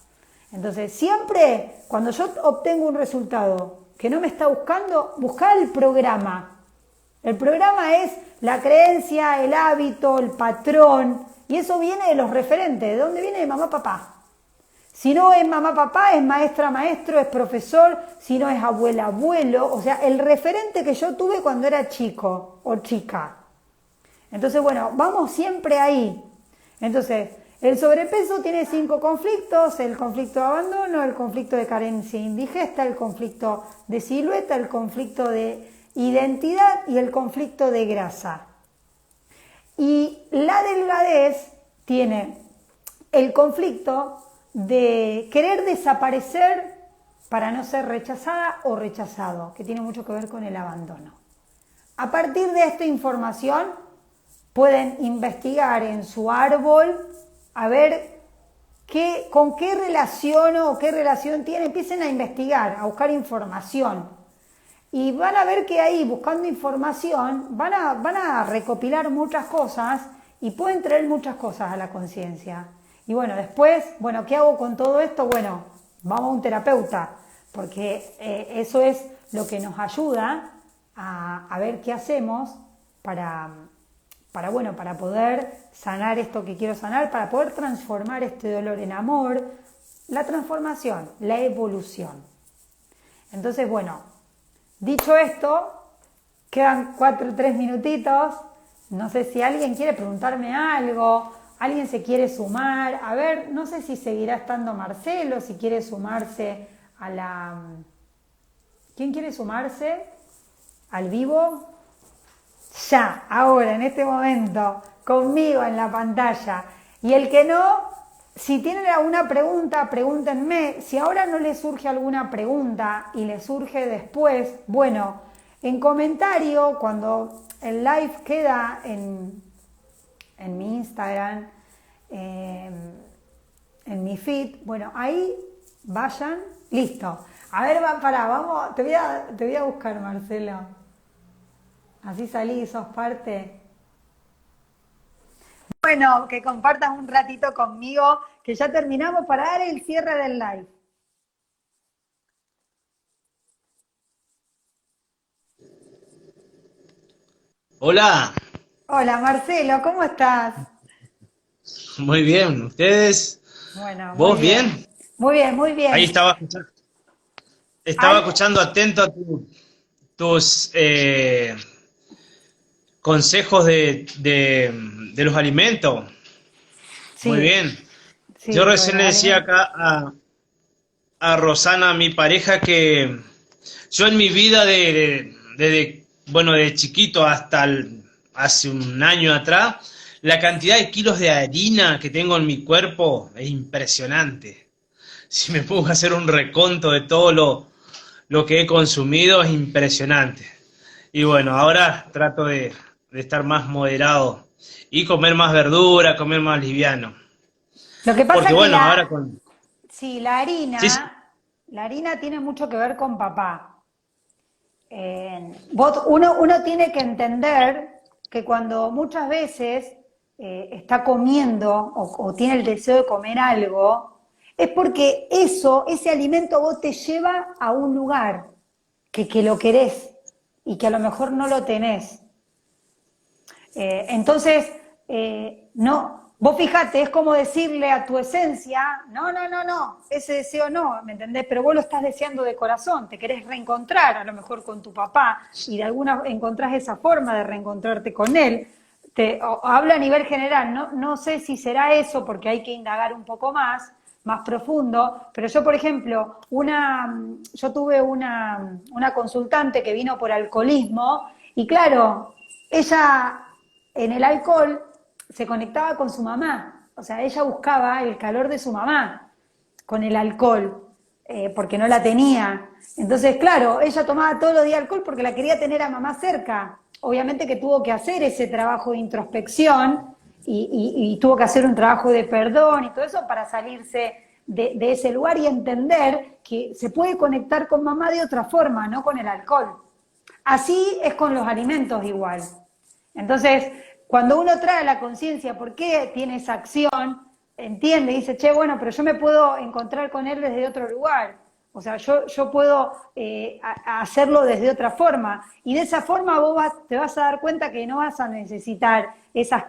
Entonces, siempre cuando yo obtengo un resultado que no me está buscando, buscar el programa. El programa es la creencia, el hábito, el patrón, y eso viene de los referentes. ¿De dónde viene? De mamá, papá. Si no es mamá, papá, es maestra, maestro, es profesor, si no es abuela, abuelo, o sea, el referente que yo tuve cuando era chico o chica. Entonces, bueno, vamos siempre ahí. Entonces, el sobrepeso tiene 5 conflictos: el conflicto de abandono, el conflicto de carencia indigesta, el conflicto de silueta, el conflicto de identidad y el conflicto de grasa. Y la delgadez tiene el conflicto de querer desaparecer para no ser rechazada o rechazado, que tiene mucho que ver con el abandono. A partir de esta información pueden investigar en su árbol a ver con qué relaciono o qué relación tiene. Empiecen a investigar, a buscar información, y van a ver que ahí, buscando información, van a recopilar muchas cosas y pueden traer muchas cosas a la conciencia. Y bueno, después, bueno, ¿qué hago con todo esto? Bueno, vamos a un terapeuta, porque eso es lo que nos ayuda a ver qué hacemos para poder sanar esto que quiero sanar, para poder transformar este dolor en amor, la transformación, la evolución. Entonces, bueno, dicho esto, quedan 3 minutitos. No sé si alguien quiere preguntarme algo, alguien se quiere sumar. A ver, no sé si seguirá estando Marcelo, si quiere sumarse a la... ¿Quién quiere sumarse al vivo? Ya, ahora, en este momento, conmigo en la pantalla. Y el que no, si tienen alguna pregunta, pregúntenme. Si ahora no les surge alguna pregunta y les surge después, bueno, en comentario, cuando el live queda en mi Instagram, en mi feed, bueno, ahí vayan, listo. A ver, vamos, te voy a buscar, Marcelo. Así salí, sos parte. Bueno, que compartas un ratito conmigo, que ya terminamos para dar el cierre del live. Hola, Hola, Marcelo, ¿cómo estás? muy bien. ¿Ustedes? Bueno, muy ¿Vos bien. bien? Muy bien, muy Ahí bien. estaba Al- escuchando atento a tus consejos de los alimentos. Muy sí, bien. Yo sí, lo de recién los le decía alimentos. acá a Rosana, mi pareja, que yo en mi vida bueno, de chiquito hasta hace un año atrás, la cantidad de kilos de harina que tengo en mi cuerpo es impresionante. Si me pongo a hacer un reconto de todo lo que he consumido, es impresionante. Y bueno, ahora trato de estar más moderado y comer más verdura, comer más liviano. Lo que pasa Porque que bueno, ahora con... sí, Sí, sí, la harina tiene mucho que ver con papá. Uno tiene que entender que cuando muchas veces está comiendo o tiene el deseo de comer algo, es porque ese alimento vos te lleva a un lugar que lo querés y que a lo mejor no lo tenés. Entonces, no, vos fijate, es como decirle a tu esencia, no, no, no, no, ese deseo no, ¿me entendés? Pero vos lo estás deseando de corazón, te querés reencontrar a lo mejor con tu papá y de alguna encontrás esa forma de reencontrarte con él. Hablo a nivel general, no sé si será eso porque hay que indagar un poco más profundo, pero yo, por ejemplo, yo tuve una consultante que vino por alcoholismo y claro, ella en el alcohol se conectaba con su mamá, o sea, ella buscaba el calor de su mamá con el alcohol, porque no la tenía. Entonces, claro, ella tomaba todos los días alcohol porque la quería tener a mamá cerca. Obviamente que tuvo que hacer ese trabajo de introspección y tuvo que hacer un trabajo de perdón y todo eso para salirse de ese lugar y entender que se puede conectar con mamá de otra forma, no con el alcohol. Así es con los alimentos igual. Entonces, cuando uno trae la conciencia por qué tiene esa acción, entiende, dice, che, bueno, pero yo me puedo encontrar con él desde otro lugar. O sea, yo puedo hacerlo desde otra forma. Y de esa forma te vas a dar cuenta que no vas a necesitar esas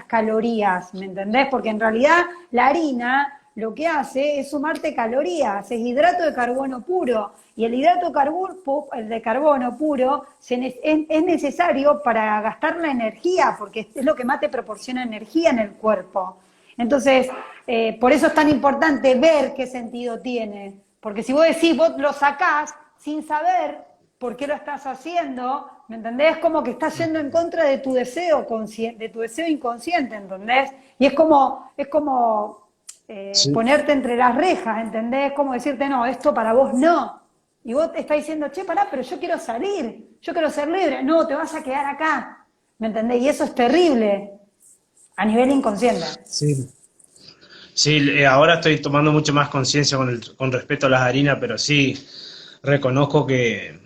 calorías, ¿me entendés? Porque en realidad la harina lo que hace es sumarte calorías, es hidrato de carbono puro. Y el hidrato de carbono puro es necesario para gastar la energía, porque es lo que más te proporciona energía en el cuerpo. Entonces, por eso es tan importante ver qué sentido tiene. Porque si vos decís, vos lo sacás sin saber por qué lo estás haciendo, ¿me entendés? Es como que estás yendo en contra de tu deseo de tu deseo inconsciente, ¿entendés? Y es como sí. ponerte entre las rejas, ¿entendés? Es como decirte, no, esto para vos no. Y vos te estás diciendo, che, pará, pero yo quiero salir, yo quiero ser libre. No, te vas a quedar acá, ¿me entendés? Y eso es terrible a nivel inconsciente. Sí. Sí, ahora estoy tomando mucho más conciencia con respecto a las harinas, pero sí reconozco que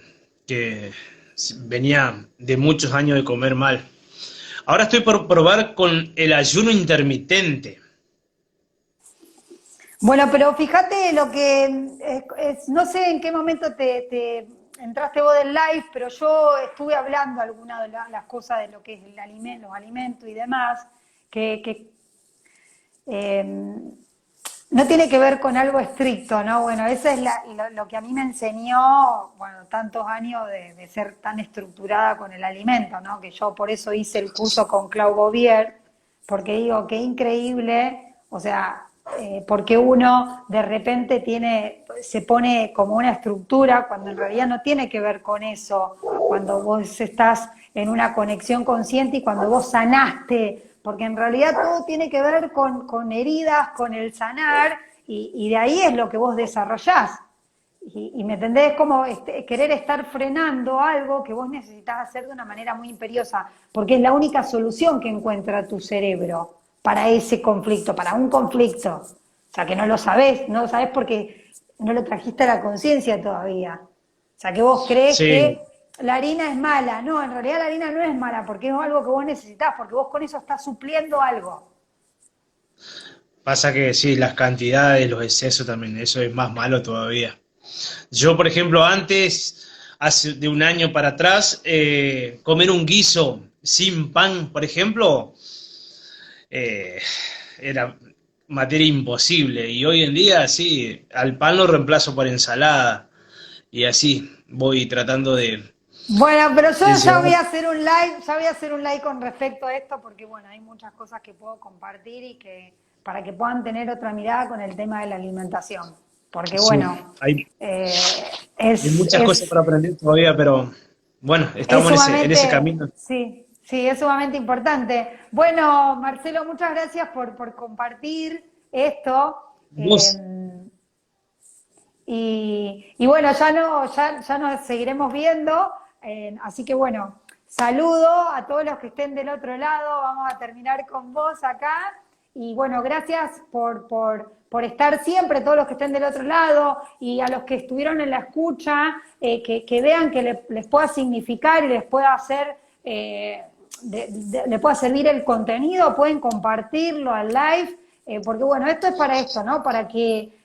venía de muchos años de comer mal. Ahora estoy por probar con el ayuno intermitente. Bueno, pero fíjate lo que no sé en qué momento te entraste vos del live, pero yo estuve hablando algunas de las cosas de lo que es los alimentos y demás, que no tiene que ver con algo estricto, ¿no? Bueno, eso es lo que a mí me enseñó, bueno, tantos años de ser tan estructurada con el alimento, ¿no? Que yo por eso hice el curso con Clau Bouvier, porque digo, qué increíble, o sea, porque uno de repente se pone como una estructura cuando en realidad no tiene que ver con eso, cuando vos estás en una conexión consciente y cuando vos sanaste, porque en realidad todo tiene que ver con heridas, con el sanar, y de ahí es lo que vos desarrollás. Y me entendés, es como querer estar frenando algo que vos necesitas hacer de una manera muy imperiosa, porque es la única solución que encuentra tu cerebro para ese conflicto, para un conflicto. O sea, que no lo sabés porque no lo trajiste a la conciencia todavía. O sea, que vos crees Sí, que la harina es mala. No, en realidad la harina no es mala porque es algo que vos necesitás, porque vos con eso estás supliendo algo. pasa que sí, las cantidades, los excesos también, eso es más malo todavía. Yo, por ejemplo, antes, hace de un año para atrás, comer un guiso sin pan, por ejemplo, eh, era materia imposible. Y hoy en día, sí, al pan lo reemplazo por ensalada. Y así voy tratando Bueno, pero yo de ya voy llevar. a hacer un live, ya voy a hacer un live con respecto a esto, porque bueno, hay muchas cosas que puedo compartir y que para que puedan tener otra mirada con el tema de la alimentación. Porque Sí, bueno, hay, eh, hay muchas cosas es para aprender todavía, pero bueno, Es estamos en ese sumamente, camino. sí, sí, es sumamente importante. Bueno, Marcelo, muchas gracias por compartir esto. Vos, Y bueno, ya nos seguiremos viendo. Así que bueno, Saludo a todos los que estén del otro lado, vamos a terminar con vos acá. Y bueno, gracias por estar siempre, todos los que estén del otro lado, y a los que estuvieron en la escucha, que vean que les pueda significar y les pueda hacer, le pueda servir el contenido, pueden compartirlo al live, porque bueno, esto es para esto, ¿no? Para que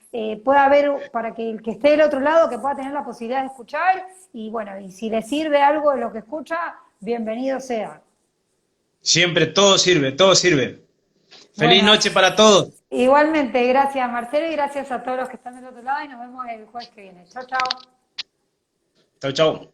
pueda haber, para que el que esté del otro lado, que pueda tener la posibilidad de escuchar, y bueno, y si le sirve algo de lo que escucha, bienvenido sea. Siempre todo sirve, todo sirve. Feliz Bueno, noche para todos. igualmente, gracias Marcelo y gracias a todos los que están del otro lado y nos vemos el jueves que viene. Chao, chao. Chau, chau.